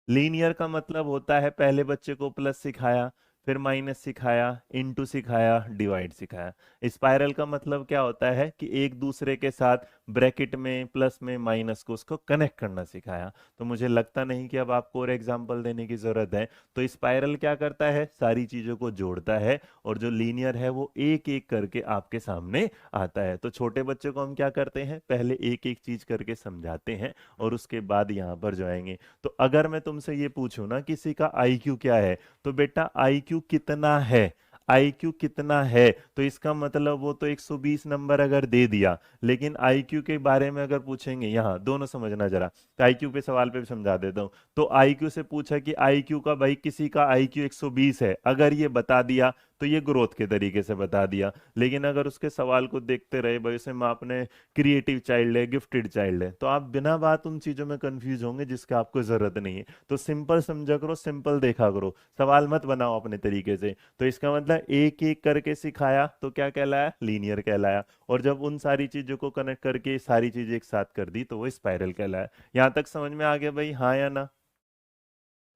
Speaker 1: लीनियर का मतलब होता है, पहले बच्चे को प्लस सिखाया, फिर माइनस सिखाया, इनटू सिखाया, डिवाइड सिखाया। स्पाइरल का मतलब क्या होता है कि एक दूसरे के साथ ब्रैकेट में, प्लस में, माइनस को उसको कनेक्ट करना सिखाया। तो मुझे लगता नहीं कि अब आपको और एग्जाम्पल देने की जरूरत है। तो स्पाइरल क्या करता है? सारी चीजों को जोड़ता है, और जो लीनियर है वो एक एक करके आपके सामने आता है। तो छोटे बच्चों को हम क्या करते हैं? पहले एक एक चीज करके समझाते हैं, और उसके बाद यहाँ पर जो आएंगे। तो अगर मैं तुमसे ये पूछूं ना किसी का आईक्यू क्या है, तो बेटा आईक्यू कितना है, आईक्यू कितना है, तो इसका मतलब वो तो 120 नंबर अगर दे दिया। लेकिन आईक्यू के बारे में अगर पूछेंगे, यहाँ दोनों समझना जरा, तो आईक्यू पे सवाल पे भी समझा देता हूँ। तो आईक्यू से पूछा कि आईक्यू का, भाई किसी का आईक्यू 120 है, अगर ये बता दिया तो ये ग्रोथ के तरीके से बता दिया। लेकिन अगर उसके सवाल को देखते रहे, भाई उसे मापने क्रिएटिव चाइल्ड है, गिफ्टेड चाइल्ड है, तो आप बिना बात उन चीजों में कंफ्यूज होंगे जिसका आपको जरूरत नहीं है। तो सिंपल समझा करो, सिंपल देखा करो, सवाल मत बनाओ अपने तरीके से। तो इसका मतलब एक एक करके सिखाया तो क्या कहलाया? लीनियर कहलाया। और जब उन सारी चीजों को कनेक्ट करके सारी चीजें एक साथ कर दी, तो वो स्पाइरल कहलाया। यहां तक समझ में आ गया भाई, हाँ या ना?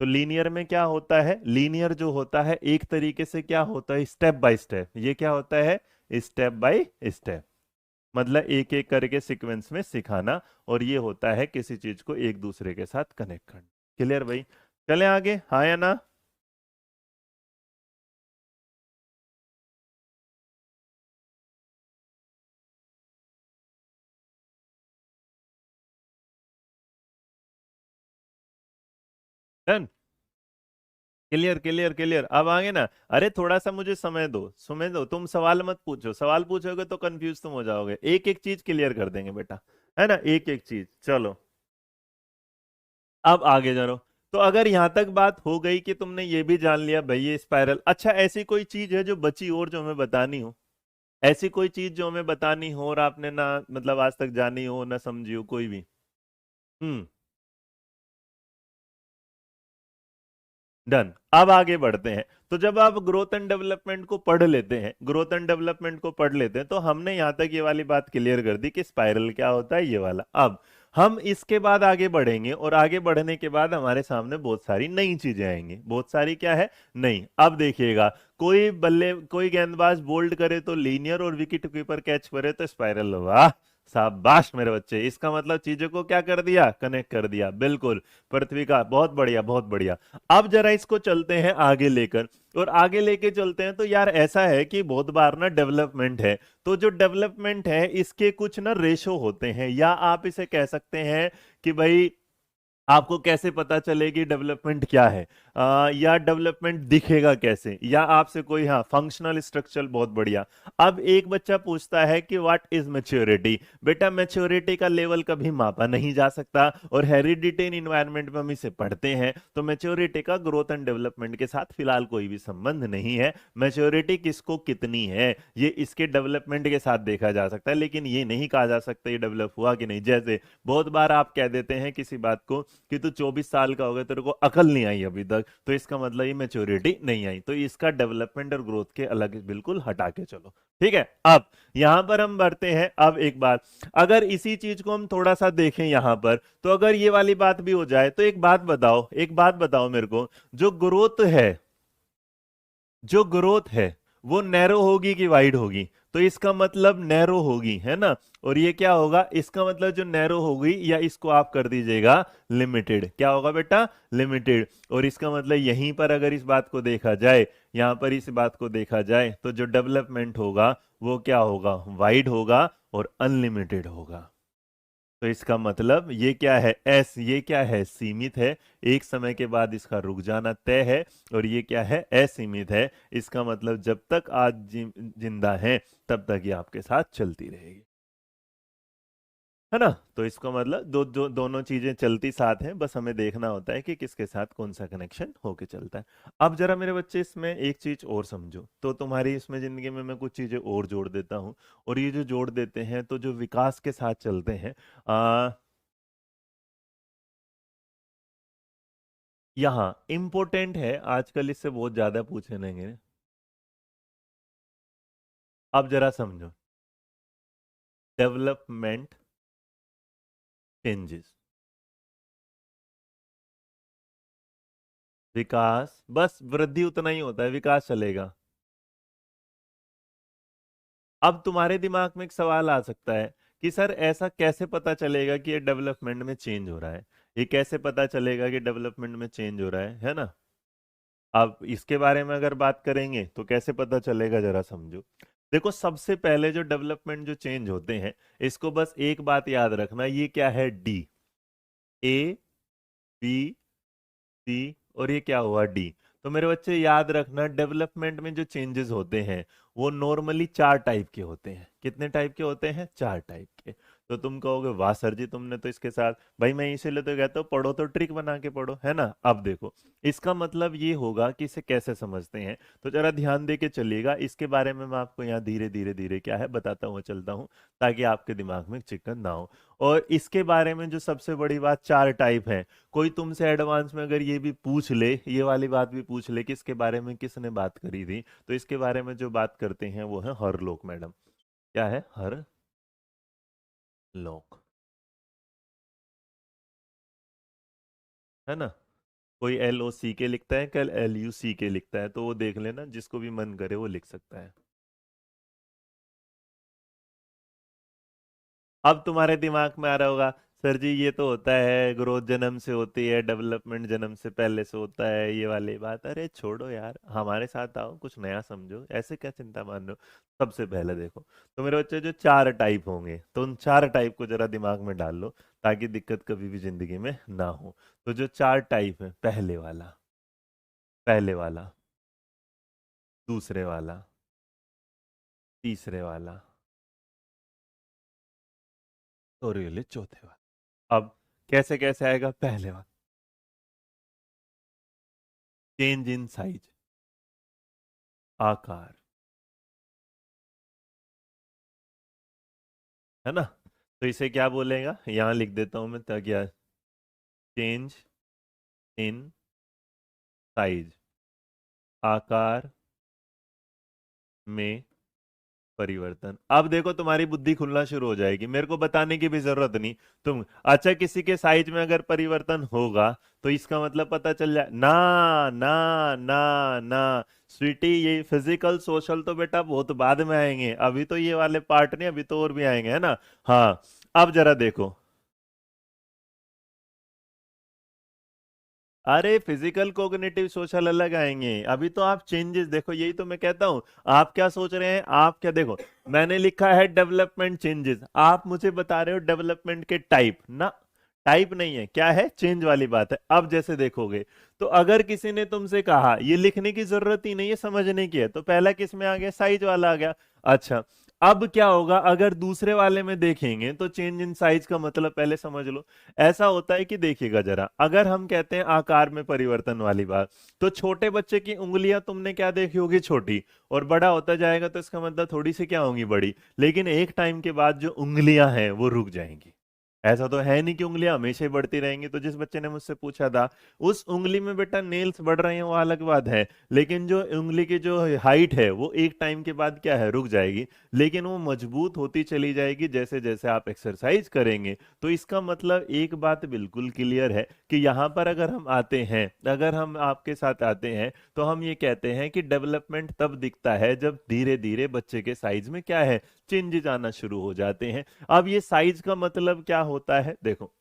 Speaker 1: तो लीनियर में क्या होता है? लीनियर जो होता है एक तरीके से क्या होता है? Step by step. ये क्या होता है? स्टेप बाय स्टेप, मतलब एक एक करके सीक्वेंस में सिखाना। और ये होता है किसी चीज को एक दूसरे के साथ कनेक्ट करना। क्लियर भाई? चलें आगे, हाँ या ना? डन। Clear clear clear. अब आगे ना, अरे थोड़ा सा मुझे समय दो, तुम सवाल मत पूछो, सवाल पूछोगे तो कंफ्यूज तुम हो जाओगे। एक एक चीज क्लियर कर देंगे बेटा, है ना, एक एक चीज। चलो अब आगे जरो। तो अगर यहां तक बात हो गई कि तुमने ये भी जान लिया भाई ये स्पाइरल, अच्छा ऐसी कोई चीज है जो बची और जो हमें बतानी हो? ऐसी कोई चीज जो हमें बतानी हो और आपने ना मतलब आज तक जानी हो ना समझी हो कोई भी? हम्म। डन। अब आगे बढ़ते हैं। तो जब आप ग्रोथ एंड डेवलपमेंट को पढ़ लेते हैं, ग्रोथ एंड डेवलपमेंट को पढ़ लेते हैं, तो हमने यहां तक ये वाली बात क्लियर कर दी कि स्पाइरल क्या होता है, ये वाला। अब हम इसके बाद आगे बढ़ेंगे और आगे बढ़ने के बाद हमारे सामने बहुत सारी नई चीजें आएंगी। बहुत सारी क्या है? नई। अब देखिएगा, कोई गेंदबाज बोल्ड करे तो लीनियर और विकेट कीपर कैच करे तो स्पाइरल। वाह, शाबाश मेरे बच्चे, इसका मतलब चीजों को क्या कर दिया, कनेक्ट कर दिया, बिल्कुल। पृथ्वी का, बहुत बढ़िया बहुत बढ़िया। अब जरा इसको चलते हैं आगे लेकर, और आगे लेके चलते हैं तो यार ऐसा है कि बहुत बार ना डेवलपमेंट है, तो जो डेवलपमेंट है इसके कुछ ना रेशो होते हैं, या आप इसे कह सकते हैं कि भाई आपको कैसे पता चलेगी डेवलपमेंट क्या है, या डेवलपमेंट दिखेगा कैसे, या आपसे कोई, हाँ, फंक्शनल स्ट्रक्चर, बहुत बढ़िया। अब एक बच्चा पूछता है कि व्हाट इज मैच्योरिटी। बेटा मैच्योरिटी का लेवल कभी मापा नहीं जा सकता, और हेरिडिटी इन इन्वायरमेंट में हम इसे पढ़ते हैं, तो मैच्योरिटी का ग्रोथ एंड डेवलपमेंट के साथ फिलहाल कोई भी संबंध नहीं है। मैच्योरिटी किसको कितनी है ये इसके डेवलपमेंट के साथ देखा जा सकता है, लेकिन ये नहीं कहा जा सकता ये डेवलप हुआ कि नहीं। जैसे बहुत बार आप कह देते हैं किसी बात को कि तू 24 साल का हो गया, तेरे को अकल नहीं आई अभी तक, तो इसका मतलब ये मैच्योरिटी नहीं आई, तो इसका डेवलपमेंट और ग्रोथ के अलग बिल्कुल हटा के चलो। ठीक है। अब यहां पर हम बढ़ते हैं। अब एक बात, अगर इसी चीज को हम थोड़ा सा देखें यहां पर, तो अगर ये वाली बात भी हो जाए तो एक बात बताओ, एक बात बताओ मेरे को, जो ग्रोथ है, जो ग्रोथ है वो नैरो होगी कि वाइड होगी? तो इसका मतलब नैरो होगी, है ना। और ये क्या होगा, इसका मतलब जो नैरो होगी, या इसको आप कर दीजिएगा लिमिटेड। क्या होगा बेटा? लिमिटेड। और इसका मतलब यहीं पर अगर इस बात को देखा जाए, यहां पर इस बात को देखा जाए, तो जो डेवलपमेंट होगा वो क्या होगा, वाइड होगा और अनलिमिटेड होगा। तो इसका मतलब ये क्या है, एस, ये क्या है, सीमित है, एक समय के बाद इसका रुक जाना तय है। और ये क्या है, असीमित है। इसका मतलब जब तक आज जिंदा है तब तक ये आपके साथ चलती रहेगी, है ना। तो इसका मतलब दोनों चीजें चलती साथ हैं, बस हमें देखना होता है कि किसके साथ कौन सा कनेक्शन होके चलता है। अब जरा मेरे बच्चे इसमें एक चीज और समझो, तो तुम्हारी इसमें जिंदगी में मैं कुछ चीजें और जोड़ देता हूँ। और ये जो जोड़ देते हैं तो जो विकास के साथ चलते हैं, यहाँ इंपॉर्टेंट है, आजकल इससे बहुत ज्यादा पूछे नहीं। अब जरा समझो, डेवलपमेंट चेंजेस, विकास, बस वृद्धि उतना ही होता है, विकास चलेगा। अब तुम्हारे दिमाग में एक सवाल आ सकता है कि सर ऐसा कैसे पता चलेगा कि ये डेवलपमेंट में चेंज हो रहा है, ये कैसे पता चलेगा कि डेवलपमेंट में चेंज हो रहा है ना। अब इसके बारे में अगर बात करेंगे तो कैसे पता चलेगा, जरा समझो। देखो सबसे पहले जो डेवलपमेंट जो चेंज होते हैं, इसको बस एक बात याद रखना, ये क्या है, डी, ए, बी, सी, और ये क्या हुआ, डी। तो मेरे बच्चे याद रखना, डेवलपमेंट में जो चेंजेस होते हैं वो नॉर्मली 4 टाइप के होते हैं। कितने टाइप के होते हैं? 4 टाइप के। तो तुम कहोगे वाह सर जी, तुमने तो इसके साथ, भाई मैं इसीलिए तो कहता हूँ पढ़ो तो ट्रिक बना के पढ़ो, है ना। अब देखो, इसका मतलब ये होगा कि इसे कैसे समझते हैं, तो जरा ध्यान दे के चलिएगा। इसके बारे में मैं आपको यहाँ धीरे धीरे धीरे क्या है बताता हुआ चलता हूँ, ताकि आपके दिमाग में चिकन ना हो। और इसके बारे में जो सबसे बड़ी बात, 4 टाइप है। कोई तुमसे एडवांस में अगर ये भी पूछ ले, ये वाली बात भी पूछ ले कि इसके बारे में किसने बात करी थी, तो इसके बारे में जो बात करते हैं वो है हरलोक मैडम। क्या है? हर लोक, है ना। कोई LOC के लिखता है, कल LUC के लिखता है, तो वो देख लेना, जिसको भी मन करे वो लिख सकता है। अब तुम्हारे दिमाग में आ रहा होगा, सर जी ये तो होता है, ग्रोथ जन्म से होती है, डेवलपमेंट जन्म से पहले से होता है, ये वाली बात। अरे छोड़ो यार, हमारे साथ आओ, कुछ नया समझो, ऐसे क्या चिंता मान रहे हो। सबसे पहले देखो, तो मेरे बच्चे जो चार टाइप होंगे, तो उन चार टाइप को जरा दिमाग में डाल लो, ताकि दिक्कत कभी भी जिंदगी में ना हो। तो जो चार टाइप है, पहले वाला, दूसरे वाला, तीसरे वाला, और ये ले चौथे वाला। अब कैसे कैसे आएगा पहले वाला? चेंज इन साइज, आकार, है ना। तो इसे क्या बोलेगा, यहां लिख देता हूं मैं ताकि चेंज इन साइज, आकार में परिवर्तन। अब देखो तुम्हारी बुद्धि खुलना शुरू हो जाएगी, मेरे को बताने की भी जरूरत नहीं। तुम अच्छा, किसी के साइज में अगर परिवर्तन होगा तो इसका मतलब पता चल जाए ना। ना ना ना स्वीटी, ये फिजिकल सोशल तो बेटा बहुत बाद में आएंगे, अभी तो ये वाले पार्ट नहीं, अभी तो और भी आएंगे, है ना। हाँ, अब जरा देखो। अरे फिजिकल कोग्निटिव सोशल अलग आएंगे, अभी तो आप चेंजेस देखो, यही तो मैं कहता हूं। आप क्या सोच रहे हैं, आप क्या देखो, मैंने लिखा है डेवलपमेंट चेंजेस, आप मुझे बता रहे हो डेवलपमेंट के टाइप ना। टाइप नहीं है, क्या है, चेंज वाली बात है। अब जैसे देखोगे, तो अगर किसी ने तुमसे कहा, ये लिखने की जरूरत ही नहीं है, समझने की है, तो पहला किस में आ गया, साइज वाला आ गया। अच्छा, अब क्या होगा, अगर दूसरे वाले में देखेंगे तो चेंज इन साइज का मतलब पहले समझ लो। ऐसा होता है कि देखिएगा जरा, अगर हम कहते हैं आकार में परिवर्तन वाली बात, तो छोटे बच्चे की उंगलियां तुमने क्या देखी होगी, छोटी, और बड़ा होता जाएगा तो इसका मतलब थोड़ी सी क्या होंगी, बड़ी। लेकिन एक टाइम के बाद जो उंगलियां हैं वो रुक जाएंगी। ऐसा तो है नहीं कि उंगलियां हमेशा ही बढ़ती रहेंगी। तो जिस बच्चे ने मुझसे पूछा था, उस उंगली में बेटा नेल्स बढ़ रहे हैं वो अलग बात है, लेकिन जो उंगली की जो हाइट है वो एक टाइम के बाद क्या है, रुक जाएगी। लेकिन वो मजबूत होती चली जाएगी जैसे जैसे आप एक्सरसाइज करेंगे। तो इसका मतलब एक बात बिल्कुल क्लियर है कि यहाँ पर अगर हम आते हैं, अगर हम आपके साथ आते हैं, तो हम ये कहते हैं कि डेवलपमेंट तब दिखता है जब धीरे धीरे बच्चे के साइज में क्या है, चेंजेस आना शुरू हो जाते हैं। अब ये साइज का मतलब क्या होता है, देखो,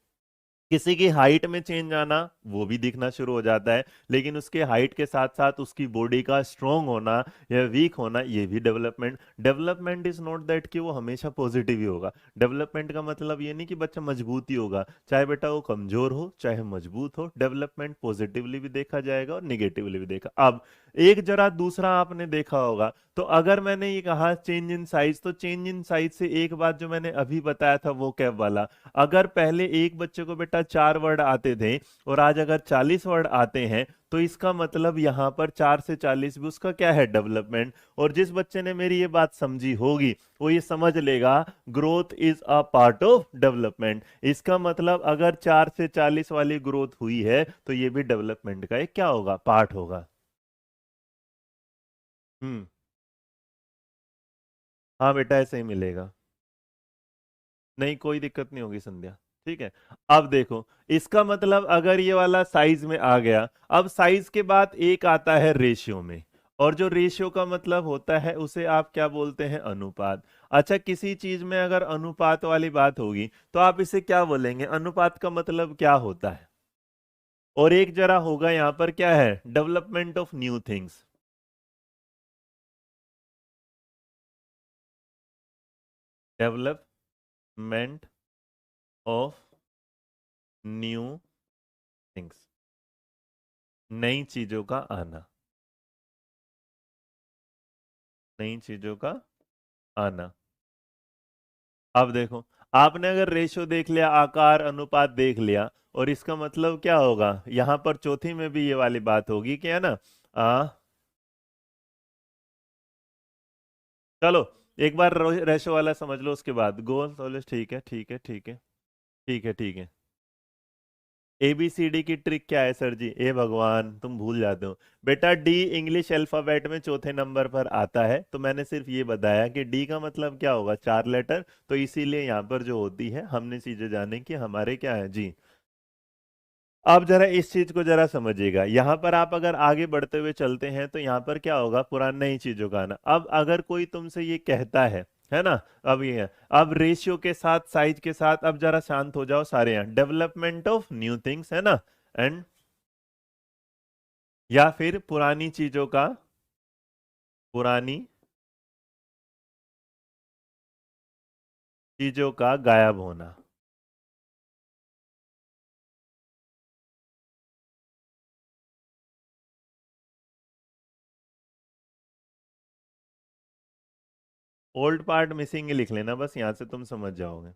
Speaker 1: किसी की हाइट में चेंज आना वो भी दिखना शुरू हो जाता है, लेकिन उसके हाइट के साथ साथ उसकी बॉडी का स्ट्रांग होना या वीक होना, ये भी development. Development is not that कि वो हमेशा पॉजिटिव ही होगा। डेवलपमेंट का मतलब ये नहीं कि बच्चा मजबूत ही होगा, चाहे बेटा वो कमजोर हो चाहे मजबूत हो, डेवलपमेंट पॉजिटिवली भी देखा जाएगा और निगेटिवली भी देखा। अब एक जरा दूसरा आपने देखा होगा, तो अगर मैंने ये कहा चेंज इन साइज, तो चेंज इन साइज से एक बात जो मैंने अभी बताया था वो कैब वाला, अगर पहले एक बच्चे को बेटा 4 वर्ड आते थे और आज अगर 40 वर्ड आते हैं, तो इसका मतलब यहां पर 4 से 40 भी उसका क्या है, डेवलपमेंट। और जिस बच्चे ने मेरी ये बात समझी होगी वो ये समझ लेगा, growth is a part of development. इसका मतलब अगर 4 से 40 वाली ग्रोथ हुई है तो ये भी डेवलपमेंट का एक क्या होगा, पार्ट होगा। हम्म। हाँ बेटा ऐसे ही मिलेगा, नहीं कोई दिक्कत नहीं होगी संध्या, ठीक है। अब देखो, इसका मतलब अगर ये वाला साइज में आ गया, अब साइज के बाद एक आता है रेशियो में, और जो रेशियो का मतलब होता है उसे आप क्या बोलते हैं, अनुपात। अच्छा, किसी चीज में अगर अनुपात वाली बात होगी तो आप इसे क्या बोलेंगे, अनुपात का मतलब क्या होता है। और एक जरा होगा यहां पर क्या है, development of new things, development of new things, नई चीजों का आना, नई चीजों का आना। अब देखो, आपने अगर रेशो देख लिया, आकार अनुपात देख लिया, और इसका मतलब क्या होगा, यहां पर चौथी में भी ये वाली बात होगी क्या ना। आ चलो, एक बार रेशो वाला समझ लो, उसके बाद गोल सॉलिड, ठीक है ठीक है ठीक है ठीक है ठीक है। ABCD की ट्रिक क्या है सर जी, ए भगवान तुम भूल जाते हो। बेटा डी इंग्लिश अल्फाबेट में चौथे नंबर पर आता है, तो मैंने सिर्फ ये बताया कि डी का मतलब क्या होगा, 4 लेटर, तो इसीलिए यहाँ पर जो होती है, हमने चीजें जाने कि हमारे क्या है जी। अब जरा इस चीज को जरा समझिएगा, यहाँ पर आप अगर आगे बढ़ते हुए चलते हैं तो यहाँ पर क्या होगा, पुरानी नई चीजों का आना। अब अगर कोई तुमसे ये कहता है है ना। अब ये है, अब रेशियो के साथ साइज के साथ अब जरा शांत हो जाओ सारे यहाँ, डेवलपमेंट ऑफ न्यू थिंग्स है ना, एंड या फिर पुरानी चीजों का, पुरानी चीजों का गायब होना। ओल्ड पार्ट मिसिंग ही लिख लेना बस, यहां से तुम समझ जाओगे।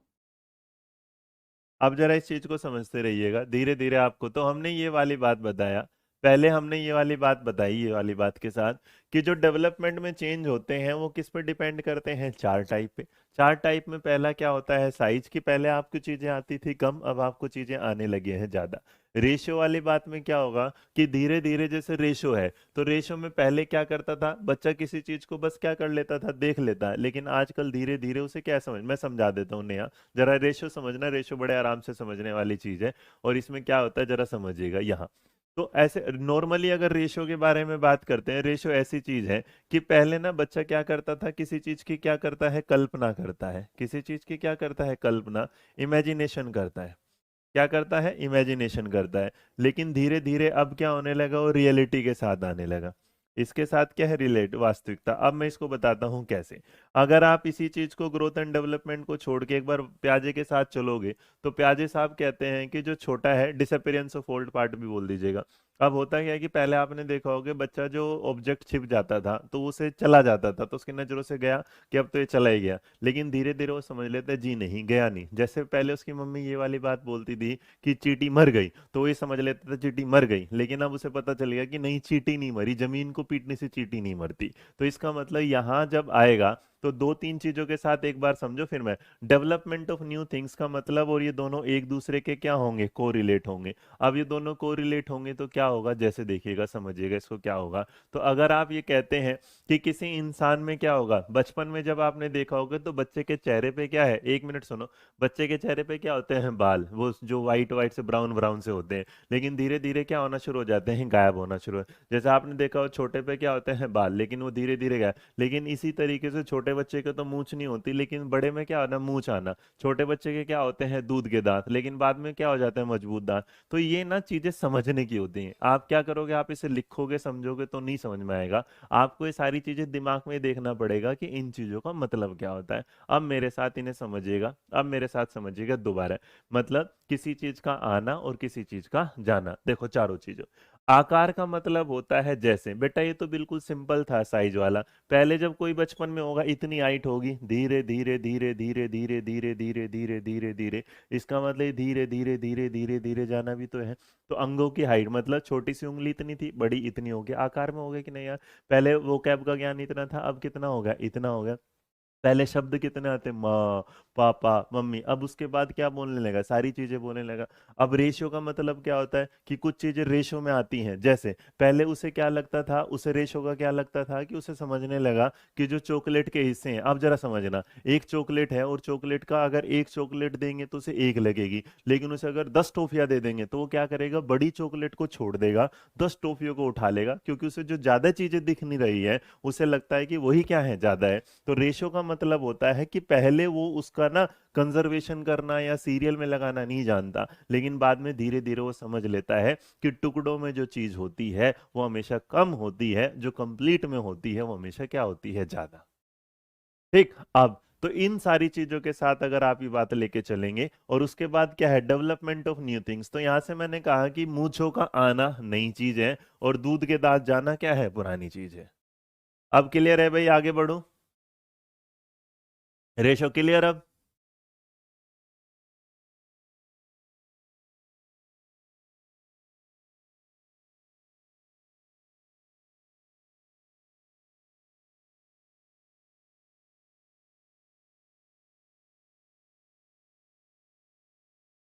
Speaker 1: अब जरा इस चीज को समझते रहिएगा धीरे धीरे। आपको तो हमने ये वाली बात बताया, पहले हमने ये वाली बात बताई, ये वाली बात के साथ कि जो डेवलपमेंट में चेंज होते हैं वो किस पे डिपेंड करते हैं, चार टाइप पे। चार टाइप में पहला क्या होता है, साइज की। पहले आपको चीजें आती थी कम, अब आपको चीजें आने लगी हैं ज्यादा। रेशियो वाली बात में क्या होगा कि धीरे धीरे, जैसे रेशो है, तो रेशो में पहले क्या करता था बच्चा, किसी चीज को बस क्या कर लेता था, देख लेता है, लेकिन आजकल धीरे धीरे उसे क्या समझ, मैं समझा देता हूँ नया। जरा रेशो समझना, रेशो बड़े आराम से समझने वाली चीज है। और इसमें क्या होता है जरा समझिएगा यहाँ। तो ऐसे नॉर्मली अगर रेशो के बारे में बात करते हैं, रेशो ऐसी चीज है कि पहले ना बच्चा क्या करता था, किसी चीज की क्या करता है, कल्पना करता है, किसी चीज की क्या करता है, कल्पना, इमेजिनेशन करता है। क्या करता है, इमेजिनेशन करता है। लेकिन धीरे धीरे अब क्या होने लगा, वो रियलिटी के साथ आने लगा। इसके साथ क्या है, रिलेट, वास्तविकता। अब मैं इसको बताता हूं कैसे। अगर आप इसी चीज को, ग्रोथ एंड डेवलपमेंट को छोड़ के एक बार प्याजे के साथ चलोगे, तो प्याजे साहब कहते हैं कि जो छोटा है, डिसअपियरेंस ऑफ ओल्ड पार्ट भी बोल दीजिएगा। अब होता क्या है कि पहले आपने देखा होगा बच्चा जो ऑब्जेक्ट छिप जाता था तो उसे चला जाता था, तो उसकी नजरों से गया कि अब तो ये चला ही गया। लेकिन धीरे धीरे वो समझ लेते हैं, जी नहीं गया नहीं। जैसे पहले उसकी मम्मी ये वाली बात बोलती थी कि चींटी मर गई, तो वो ये समझ लेता था चींटी मर गई, लेकिन अब उसे पता चल गया कि नहीं, चींटी नहीं मरी, जमीन को पीटने से चींटी नहीं मरती। तो इसका मतलब यहाँ जब आएगा तो दो तीन चीजों के साथ एक बार समझो फिर मैं। डेवलपमेंट ऑफ न्यू थिंग्स का मतलब, और ये दोनों एक दूसरे के क्या होंगे, को रिलेट होंगे। अब ये दोनों को रिलेट होंगे तो क्या होगा, जैसे देखिएगा समझिएगा इसको क्या होगा। तो अगर आप ये कहते हैं कि किसी इंसान में क्या होगा, बचपन में जब आपने देखा होगा तो बच्चे के चेहरे पे क्या है, एक मिनट सुनो, बच्चे के चेहरे पे क्या होते हैं, बाल, वो जो व्हाइट व्हाइट से ब्राउन ब्राउन से होते हैं। लेकिन धीरे धीरे क्या होना शुरू हो जाते हैं, गायब होना शुरू जैसे आपने देखा हो छोटे पे क्या होते हैं, बाल, लेकिन वो धीरे धीरे गायब। लेकिन इसी तरीके से छोटे बच्चे के तो मूंछ नहीं होती, लेकिन बड़े में क्या होना, मूंछ आना। छोटे बच्चे के क्या होते हैं, दूध के दांत, लेकिन बाद में क्या हो जाते हैं, मजबूत दांत। तो ये ना चीजें समझने की होती हैं। आप क्या करोगे, आप इसे लिखोगे समझोगे तो नहीं समझ में आएगा। आपको ये सारी चीजें दिमाग में देखना पड़ेगा कि इन चीजों का मतलब क्या होता है। अब मेरे साथ इन्हें समझिएगा, अब मेरे साथ समझिएगा दोबारा। मतलब किसी चीज का आना और किसी चीज का जाना, देखो चारों चीजों। आकार का मतलब होता है, जैसे बेटा ये तो बिल्कुल सिंपल था साइज वाला। पहले जब कोई बचपन में होगा इतनी हाइट होगी, धीरे धीरे धीरे धीरे धीरे धीरे धीरे धीरे धीरे धीरे, इसका मतलब धीरे धीरे धीरे धीरे धीरे जाना भी तो है। तो अंगों की हाइट मतलब छोटी सी उंगली इतनी थी, बड़ी इतनी होगी, आकार में हो गया कि नहीं यार। पहले वो कैब का ज्ञान इतना था, अब कितना हो गया, इतना हो गया। पहले शब्द कितने आते, माँ, पापा, मम्मी, अब उसके बाद क्या बोलने लगा, सारी चीजें बोलने लगा। अब रेशियो का मतलब क्या होता है कि कुछ चीजें रेशियो में आती हैं। जैसे पहले उसे क्या लगता था, उसे रेशियो का क्या लगता था कि उसे समझने लगा कि जो चॉकलेट के हिस्से हैं, अब जरा समझना, एक चॉकलेट है और चॉकलेट का अगर एक चॉकलेट देंगे तो उसे एक लगेगी, लेकिन उसे अगर 10 टॉफियां दे देंगे तो वो क्या करेगा, बड़ी चॉकलेट को छोड़ देगा, 10 टॉफियों को उठा लेगा, क्योंकि उसे जो ज्यादा चीजें दिख नहीं रही है उसे लगता है कि वही क्या है, ज्यादा है। तो रेशो का मतलब होता है कि पहले वो उसका ना कंजर्वेशन करना या सीरियल में लगाना नहीं जानता, लेकिन बाद में धीरे धीरे वो समझ लेता है कि टुकड़ों में जो चीज होती है वो हमेशा कम होती है, जो कंप्लीट में होती है वो हमेशा क्या होती है, ज्यादा। ठीक। अब तो इन सारी चीजों के साथ अगर आप ये बात लेके चलेंगे, और उसके बाद क्या है, डेवलपमेंट ऑफ न्यू थिंग्स। तो यहां से मैंने कहा कि मूंछों का आना नई चीज है, और दूध के दांत जाना क्या है, पुरानी चीज है। अब क्लियर है भाई, आगे बढ़ो। रेशो क्लियर अब।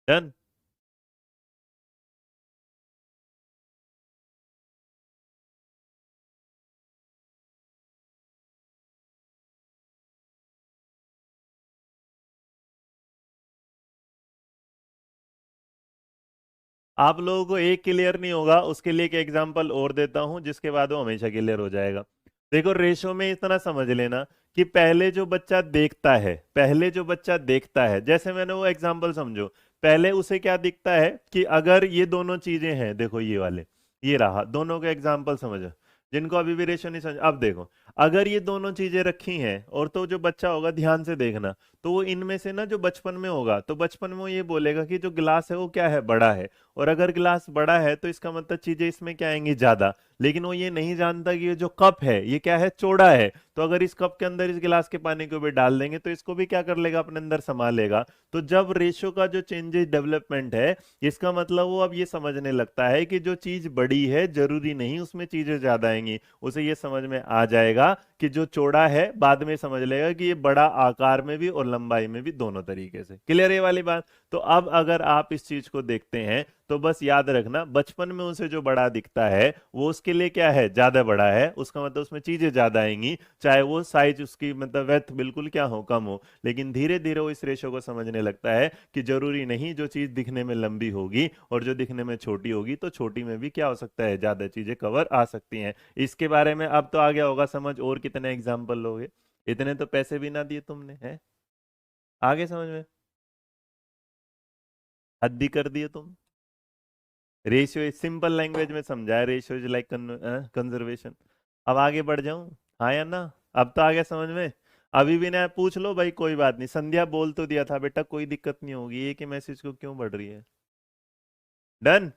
Speaker 1: डन। आप लोगों को एक क्लियर नहीं होगा, उसके लिए एक एग्जांपल और देता हूं जिसके बाद वो हमेशा क्लियर हो जाएगा। देखो रेशो में इतना समझ लेना कि पहले जो बच्चा देखता है, पहले जो बच्चा देखता है, जैसे मैंने वो एग्जांपल समझो, पहले उसे क्या दिखता है कि अगर ये दोनों चीजें हैं, देखो ये वाले, ये रहा, दोनों का एग्जांपल समझो, जिनको अभी भी रेशो नहीं समझ, अब देखो, अगर ये दोनों चीजें रखी हैं, और तो जो बच्चा होगा, ध्यान से देखना, तो वो इनमें से ना, जो बचपन में होगा, तो बचपन में वो ये बोलेगा कि जो गिलास है वो क्या है, बड़ा है, और अगर गिलास बड़ा है तो इसका मतलब चीजें इसमें क्या आएंगी, ज्यादा। लेकिन वो ये नहीं जानता कि ये जो कप है ये क्या है, चौड़ा है, तो अगर इस कप के अंदर इस गिलास के पानी को भी डाल देंगे तो इसको भी क्या कर लेगा, अपने अंदर समा लेगा। तो जब रेशो का जो चेंजेस डेवलपमेंट है, इसका मतलब वो अब ये समझने लगता है कि जो चीज बड़ी है जरूरी नहीं उसमें चीजें ज्यादा आएंगी, उसे ये समझ में आ जाएगा कि जो चौड़ा है, बाद में समझ लेगा कि ये बड़ा आकार में भी और लंबाई में भी, दोनों तरीके से। क्लियर है ये वाली बात? तो अब अगर आप इस चीज को देखते हैं तो बस याद रखना, बचपन में उसे जो बड़ा दिखता है वो उसके लिए क्या है, ज्यादा बड़ा है, उसका मतलब उसमें चीजें ज्यादा आएंगी, चाहे वो साइज उसकी मतलब वेथ बिल्कुल क्या हो, कम हो। लेकिन धीरे धीरे वो इस रेशो को समझने लगता है कि जरूरी नहीं जो चीज दिखने में लंबी होगी और जो दिखने में छोटी होगी, तो छोटी में भी क्या हो सकता है, ज्यादा चीजें कवर आ सकती हैं। इसके बारे में अब तो आ गया होगा समझ, और कितने एग्जाम्पल लोगे, इतने तो पैसे भी ना दिए तुमने, हैं? आगे समझ में? हद ही कर दिए तुम। रेशियो इज सिंपल लैंग्वेज में समझाया, रेशियो इज लाइक कंजर्वेशन। अब आगे बढ़ जाऊं, हाँ या ना? अब तो आ गया समझ में? अभी भी ना पूछ लो भाई, कोई बात नहीं, संध्या बोल तो दिया था बेटा, कोई दिक्कत नहीं होगी, एक ही मैसेज को क्यों बढ़ रही है? डन?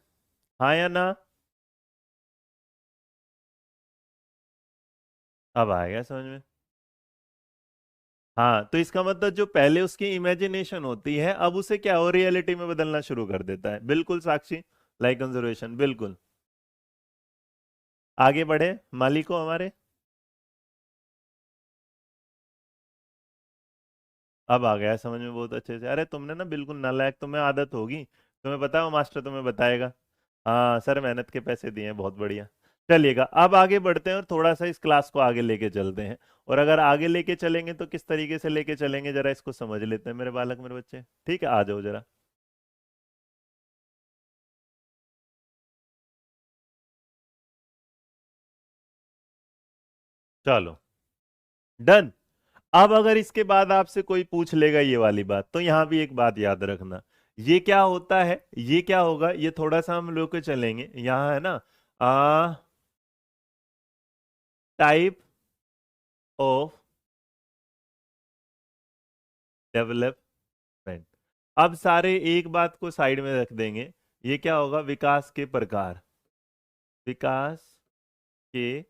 Speaker 1: हाँ या ना? अब आ गया समझ में? हाँ, तो इसका मतलब जो पहले उसकी इमेजिनेशन होती है, अब उसे क्या हो, रियलिटी में बदलना शुरू कर देता है। बिल्कुल साक्षी, लाइक कंजर्वेशन, बिल्कुल। आगे बढ़े, मालिको हमारे। अब आ गया समझ में बहुत अच्छे से। अरे तुमने ना बिल्कुल नालायक, तुम्हें आदत होगी, तुम्हें पता है वो मास्टर तुम्हें बताएगा। हाँ सर, मेहनत के पैसे दिए हैं, बहुत बढ़िया। चलिएगा, अब आगे बढ़ते हैं और थोड़ा सा इस क्लास को आगे लेके चलते हैं। और अगर आगे लेके चलेंगे तो किस तरीके से लेके चलेंगे, जरा इसको समझ लेते हैं मेरे बालक, मेरे बच्चे। ठीक है, आ जाओ जरा। चलो, डन। अब अगर इसके बाद आपसे कोई पूछ लेगा ये वाली बात, तो यहां भी एक बात याद रखना, ये क्या होता है, ये क्या होगा, ये थोड़ा सा हम लोग के चलेंगे, यहां है ना, आ टाइप ऑफ डेवलपमेंट। अब सारे एक बात को साइड में रख देंगे, ये क्या होगा, विकास के प्रकार, विकास के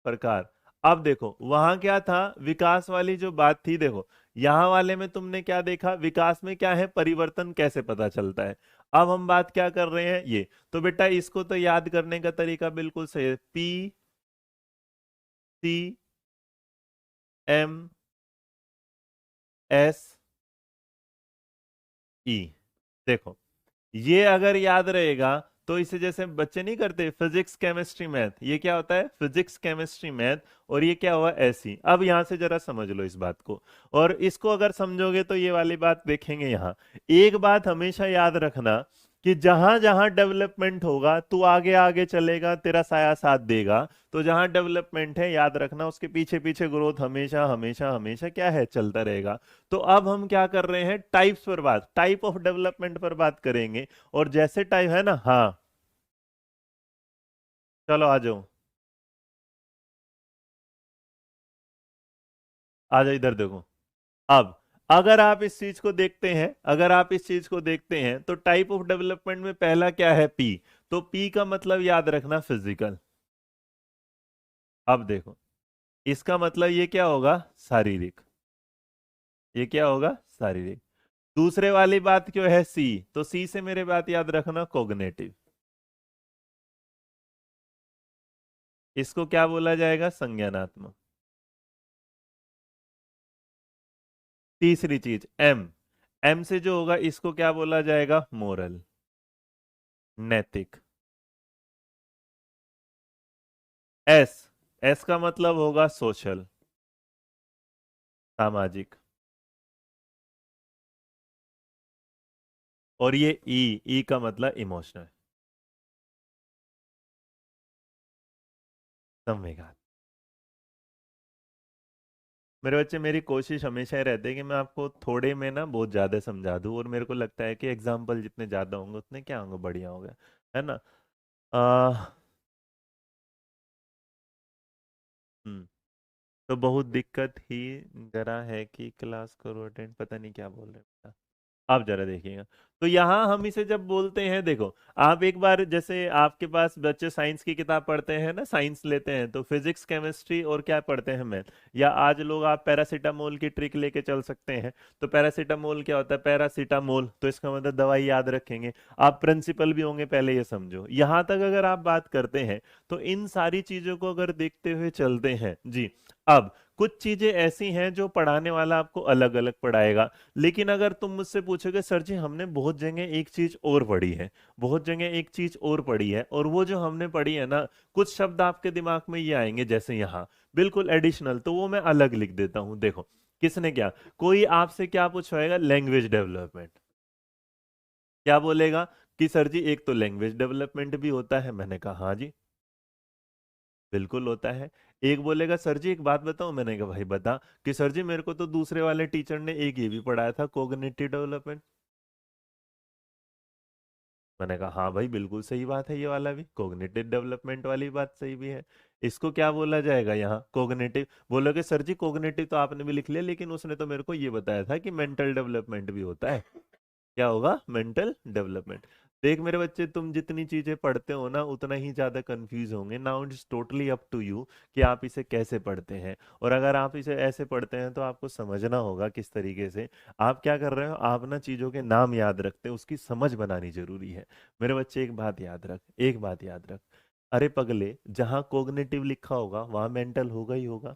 Speaker 1: प्रकार। अब देखो वहां क्या था, विकास वाली जो बात थी, देखो यहां वाले में तुमने क्या देखा, विकास में क्या है, परिवर्तन कैसे पता चलता है। अब हम बात क्या कर रहे हैं, ये तो बेटा इसको तो याद करने का तरीका बिल्कुल सही है, PCMSE। देखो, ये अगर याद रहेगा तो इसे जैसे बच्चे नहीं करते, फिजिक्स केमिस्ट्री मैथ, ये क्या होता है, फिजिक्स केमिस्ट्री मैथ, और ये क्या हुआ, ऐसी। अब यहां से जरा समझ लो इस बात को, और इसको अगर समझोगे तो ये वाली बात देखेंगे यहां। एक बात हमेशा याद रखना कि जहां जहां डेवलपमेंट होगा तू आगे आगे चलेगा, तेरा साया साथ देगा। तो जहां डेवलपमेंट है, याद रखना उसके पीछे पीछे ग्रोथ हमेशा हमेशा हमेशा क्या है, चलता रहेगा। तो अब हम क्या कर रहे हैं, टाइप्स पर बात, टाइप ऑफ डेवलपमेंट पर बात करेंगे। और जैसे टाइप है ना, हाँ, चलो आ जाओ, आ जाओ इधर देखो। अब अगर आप इस चीज को देखते हैं, अगर आप इस चीज को देखते हैं, तो टाइप ऑफ डेवलपमेंट में पहला क्या है, पी। तो पी का मतलब याद रखना, फिजिकल। अब देखो, इसका मतलब ये क्या होगा, शारीरिक। ये क्या होगा, शारीरिक। दूसरे वाली बात क्यों है, सी, तो सी से मेरे बात याद रखना, कॉग्निटिव। इसको क्या बोला जाएगा, संज्ञानात्मक। तीसरी चीज, एम, एम से जो होगा इसको क्या बोला जाएगा, मोरल, नैतिक। एस, एस का मतलब होगा सोशल, सामाजिक। और ये ई, ई का मतलब इमोशनल, संवेगात्मक। मेरे बच्चे, मेरी कोशिश हमेशा ही रहती है कि मैं आपको थोड़े में ना बहुत ज्यादा समझा दूं, और मेरे को लगता है कि एग्जाम्पल जितने ज्यादा होंगे उतने क्या होंगे, बढ़िया होगा, है ना। आ, हम्म। तो बहुत दिक्कत ही जरा है कि क्लास करो अटेंड, पता नहीं क्या बोल रहे हैं। आप जरा देखिएगा। तो यहाँ हम इसे जब बोलते हैं, देखो, आप एक बार, जैसे आपके पास बच्चे साइंस की किताब पढ़ते हैं ना, साइंस लेते हैं तो फिजिक्स केमिस्ट्री और क्या पढ़ते हैं, मैथ। या आज लोग आप पैरासीटामोल की ट्रिक लेके चल सकते हैं। तो पैरासीटामोल क्या होता है, पैरासीटामोल, तो इसका मतलब दवाई याद रखेंगे। आप प्रिंसिपल भी होंगे, पहले ये समझो। यहाँ तक अगर आप बात करते हैं तो इन सारी चीजों को अगर देखते हुए चलते हैं जी। अब कुछ चीजें ऐसी हैं जो पढ़ाने वाला आपको अलग अलग पढ़ाएगा। लेकिन अगर तुम मुझसे पूछोगे, सर जी हमने बहुत जगह एक चीज और पढ़ी है, बहुत जगह एक चीज और पढ़ी है, और वो जो हमने पढ़ी है ना, कुछ शब्द आपके दिमाग में ये आएंगे जैसे यहाँ बिल्कुल एडिशनल, तो वो मैं अलग लिख देता हूँ। देखो, किसने क्या, कोई आपसे क्या पूछवाएगा, लैंग्वेज डेवलपमेंट, क्या बोलेगा कि सर जी एक तो लैंग्वेज डेवलपमेंट भी होता है, मैंने कहा हाँ जी बिल्कुल होता है। एक बोलेगा, सर जी एक बात बताऊं, मैंने कहा भाई बता, कि सर जी मेरे को तो दूसरे वाले टीचर ने एक ये भी पढ़ाया था, कोग्निटिव डेवलपमेंट। मैंने कहा हाँ भाई बिल्कुल सही बात है, ये वाला भी कोग्निटिव डेवलपमेंट वाली बात सही भी है। इसको क्या बोला जाएगा यहाँ, कोग्निटिव। बोलोगे सर जी कोग्निटिव तो आपने भी लिख लिया, लेकिन उसने तो मेरे को ये बताया था कि मेंटल डेवलपमेंट भी होता है। क्या होगा, मेंटल डेवलपमेंट। देख मेरे बच्चे, तुम जितनी चीजें पढ़ते हो ना उतना ही ज्यादा कंफ्यूज होंगे। Now it's totally up to you कि आप इसे कैसे पढ़ते हैं। और अगर आप इसे ऐसे पढ़ते हैं तो आपको समझना होगा किस तरीके से आप क्या कर रहे हो। आप ना चीजों के नाम याद रखते हैं, उसकी समझ बनानी जरूरी है। मेरे बच्चे एक बात याद रख, एक बात याद रख, अरे पगले, जहां कोग्निटिव लिखा होगा वहां मेंटल होगा ही होगा,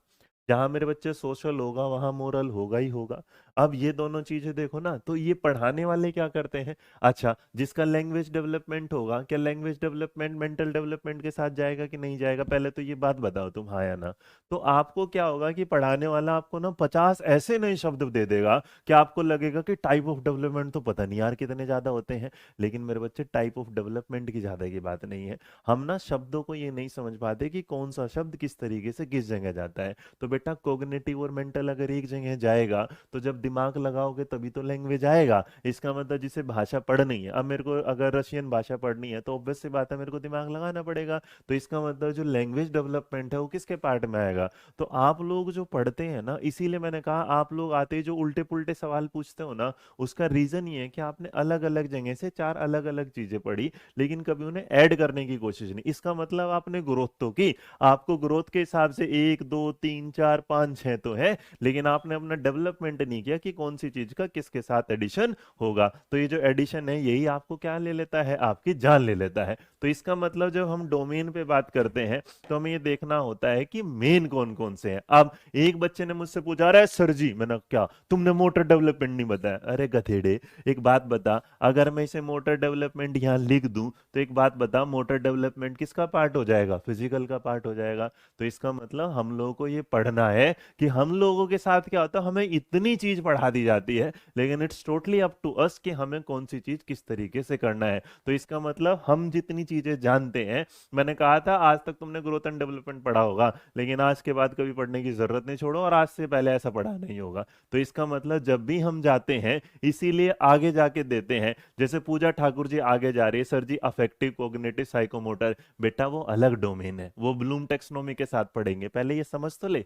Speaker 1: जहां मेरे बच्चे सोशल होगा वहां मोरल होगा ही होगा। अब ये दोनों चीजें देखो ना, तो ये पढ़ाने वाले क्या करते हैं, अच्छा जिसका लैंग्वेज डेवलपमेंट होगा, क्या लैंग्वेज डेवलपमेंट मेंटल डेवलपमेंट के साथ जाएगा कि नहीं जाएगा, पहले तो ये बात बताओ तुम, हाँ या ना। तो आपको क्या होगा कि पढ़ाने वाला आपको ना 50 ऐसे नए शब्द दे देगा कि आपको लगेगा कि टाइप ऑफ डेवलपमेंट तो पता नहीं यार कितने ज्यादा होते हैं। लेकिन मेरे बच्चे, टाइप ऑफ डेवलपमेंट की ज्यादा की बात नहीं है। हम ना शब्दों को ये नहीं समझ पाते कि कौन सा शब्द किस तरीके से किस जगह जाता है। तो बेटा, कोग्निटिव और मेंटल अगर एक जगह जाएगा तो जब दिमाग लगाओगे तभी तो लैंग्वेज आएगा। इसका मतलब जिसे भाषा पढ़नी है, अब मेरे को अगर रशियन भाषा पढ़नी है तो ऑब्वियस सी बात है मेरे को दिमाग लगाना पड़ेगा। तो इसका मतलब जो लैंग्वेज डेवलपमेंट है वो किसके पार्ट में आएगा। तो आप लोग जो पढ़ते हैं ना, इसीलिए मैंने कहा आप लोग आते ही जो उल्टे पुल्टे सवाल पूछते हो ना, उसका रीजन ये है कि आपने अलग अलग जगह से चार अलग अलग चीजें पढ़ी, लेकिन कभी उन्हें ऐड करने की कोशिश नहीं। इसका मतलब आपने ग्रोथ तो की, आपको ग्रोथ के हिसाब से एक दो तीन चार पाँच छह तो है, लेकिन आपने अपना डेवलपमेंट नहीं किया कि कौन सी चीज का किसके साथ एडिशन होगा। तो ये जो एडिशन है यही आपको क्या ले लेता है, आपकी जान ले लेता है। तो इसका मतलब जब हम डोमेन पे बात करते हैं तो हमें ये देखना होता है कि मेन कौन कौन से हैं। अब एक बच्चे ने मुझसे पूछा, रहा है सर जी, मैंने क्या तुमने मोटर डेवलपमेंट नहीं बताया। अरे गधेड़े, एक बात बता, अगर मैं इसे मोटर डेवलपमेंट यहाँ लिख दूं तो एक बात बता, मोटर डेवलपमेंट किसका पार्ट हो जाएगा, फिजिकल का पार्ट हो जाएगा। तो इसका मतलब हम लोगों को ये पढ़ना है कि हम लोगों के साथ क्या होता है, हमें इतनी चीज पढ़ा दी जाती है, लेकिन it's totally up to us कि हमें कौन सी चीज किस तरीके से करना है। तो इसका मतलब हम जितनी चीजें जानते हैं, मैंने कहा था आज तक तुमने ग्रोथ एंड डेवलपमेंट पढ़ा होगा, लेकिन आज के बाद कभी पढ़ने की जरूरत नहीं, छोड़ो, और आज से पहले ऐसा पढ़ा नहीं होगा। तो इसका मतलब जब भी हम जाते हैं, इसीलिए आगे जाके देते हैं। जैसे पूजा ठाकुर जी आगे जा रही है, सर जी अफेक्टिव कोग्निटिव साइकोमोटर, बेटा वो अलग डोमेन है, वो ब्लूम टेक्सोनोमी के साथ पढ़ेंगे, पहले ये समझ तो ले।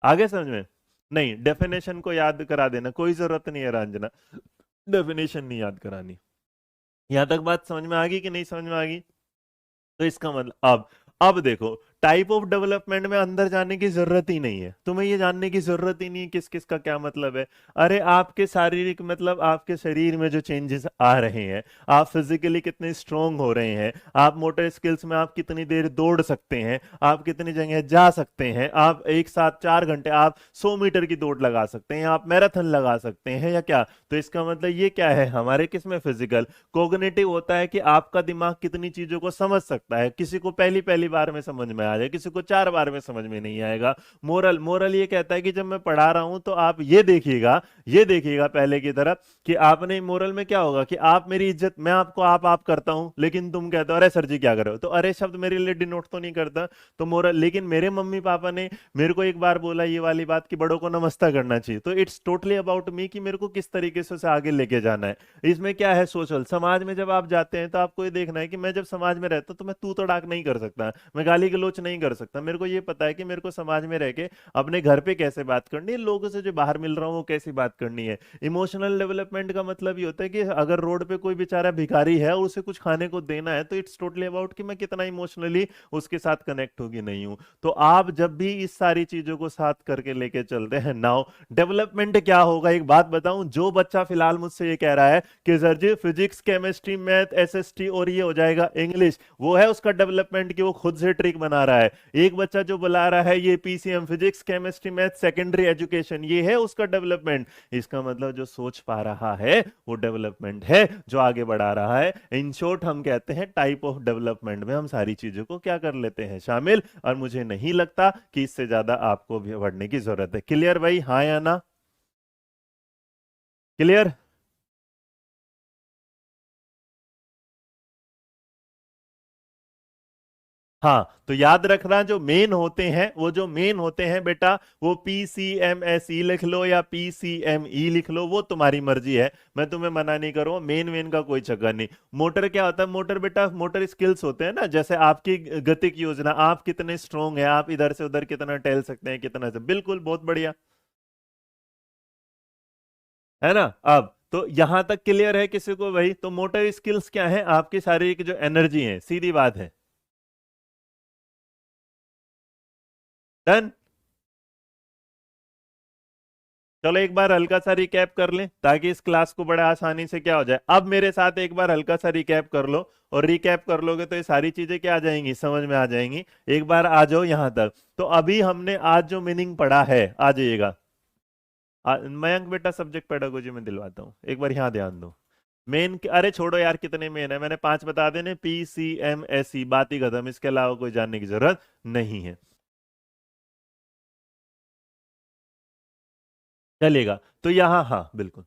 Speaker 1: आगे समझ में, नहीं डेफिनेशन को याद करा देना, कोई जरूरत नहीं है रंजना, डेफिनेशन नहीं याद करानी। यहां तक बात समझ में आ गई कि नहीं समझ में आ गई। तो इसका मतलब अब देखो, टाइप ऑफ डेवलपमेंट में अंदर जाने की जरूरत ही नहीं है, तुम्हें ये जानने की जरूरत ही नहीं है किस किस का क्या मतलब है। अरे आपके शारीरिक मतलब आपके शरीर में जो चेंजेस आ रहे हैं, आप फिजिकली कितने स्ट्रोंग हो रहे हैं, आप मोटर स्किल्स में आप कितनी देर दौड़ सकते हैं, आप कितनी जगह जा सकते हैं, आप एक साथ 4 घंटे आप 100 मीटर की दौड़ लगा सकते हैं, आप मैराथन लगा सकते हैं या क्या। तो इसका मतलब ये क्या है, हमारे किसमें फिजिकल। कोग्निटिव होता है कि आपका दिमाग कितनी चीजों को समझ सकता है, किसी को पहली पहली बार में समझ में में आ जाए, किसी को 4 बार में समझ में नहीं आएगा। मोरल मोरल ये कहता है कि जब मैं पढ़ा रहा हूं तो आप ये देखिएगा पहले की तरफ कि आपने मोरल में क्या होगा कि आप मेरी इज्जत, मैं आपको आप करता हूं, लेकिन तुम कहते हो अरे सर जी क्या कर रहे हो, तो अरे शब्द मेरे लिए डिनोट तो नहीं करता। तो मोरल, लेकिन मेरे मम्मी पापा ने मेरे को एक बार बोला ये वाली बात कि बड़ों को नमस्ता करना चाहिए, तो इट्स टोटली अबाउट मी कि मेरे को किस तरीके से उसे आगे लेके जाना है। इसमें क्या है, सोशल समाज में जब आप जाते हैं तो आपको ये देखना है कि मैं जब समाज में रहता हूं तो मैं तू तड़ाक नहीं कर सकता, मैं गाली गलौच नहीं कर सकता। मेरे को ये पता है कि मेरे को समाज में रह के अपने घर पे कैसे बात करनी है, लोगों से जो बाहर मिल रहा हूँ वो कैसी बात करनी है। इमोशनल डेवलपमेंट का मतलब ये होता है कि अगर रोड पे कोई बेचारा भिखारी है और उसे कुछ खाने को देना है तो इट्स टोटली अबाउट कि मैं कितना इमोशनली उसके साथ कनेक्ट होगी नहीं हूं। तो आप जब भी इस सारी चीजों को साथ करके लेके चलते हैं, नाउ डेवलपमेंट क्या होगा, एक बात बताऊं, जो बच्चा फिलहाल मुझसे ये कह रहा है कि सर जी फिजिक्स केमिस्ट्री मैथ एसएसटी और ये हो जाएगा इंग्लिश, वो है उसका डेवलपमेंट कि वो खुद से ट्रिक बना रहा है। एक बच्चा जो बुला रहा है ये PCM physics chemistry math secondary education, ये है उसका डेवलपमेंट। इसका मतलब जो सोच पा रहा है वो डेवलपमेंट है, जो आगे बढ़ा रहा है। इन शॉर्ट हम कहते हैं टाइप ऑफ डेवलपमेंट में हम सारी चीजों को क्या कर लेते हैं शामिल, और मुझे नहीं लगता कि इससे ज्यादा आपको भी बढ़ने की जरूरत है। क्लियर भाई, हाँ या ना? क्लियर? हाँ, तो याद रखना जो मेन होते हैं, वो जो मेन होते हैं बेटा, वो PCMSE लिख लो या PCME लिख लो, वो तुम्हारी मर्जी है, मैं तुम्हें मना नहीं करूंगा। मेन मेन का कोई चक्कर नहीं। मोटर क्या होता है, मोटर बेटा मोटर स्किल्स होते हैं ना, जैसे आपकी गतिक योजना, आप कितने स्ट्रोंग है, आप इधर से उधर कितना टहल सकते हैं, कितना से, बिल्कुल बहुत बढ़िया, है ना। अब तो यहां तक क्लियर है किसी को भाई? तो मोटर स्किल्स क्या है, आपकी शारीरिक जो एनर्जी है, सीधी बात है। डन। चलो एक बार हल्का सा रिकैप कर लें ताकि इस क्लास को बड़ा आसानी से क्या हो जाए। अब मेरे साथ एक बार हल्का सा रिकैप कर लो, और रिकैप कर लोगे तो ये सारी चीजें क्या आ जाएंगी, समझ में आ जाएंगी। एक बार आ जाओ यहां तक। तो अभी हमने आज जो मीनिंग पढ़ा है, आ जाइएगा। मयंक बेटा सब्जेक्ट पेडागोजी में दिलवाता हूँ, एक बार यहाँ ध्यान दो। मेन, अरे छोड़ो यार कितने मेन है, मैंने 5 बता देने, PCMSE, बात ही खत्म, इसके अलावा कोई जानने की जरूरत नहीं है। चलेगा, तो यहाँ हाँ बिल्कुल।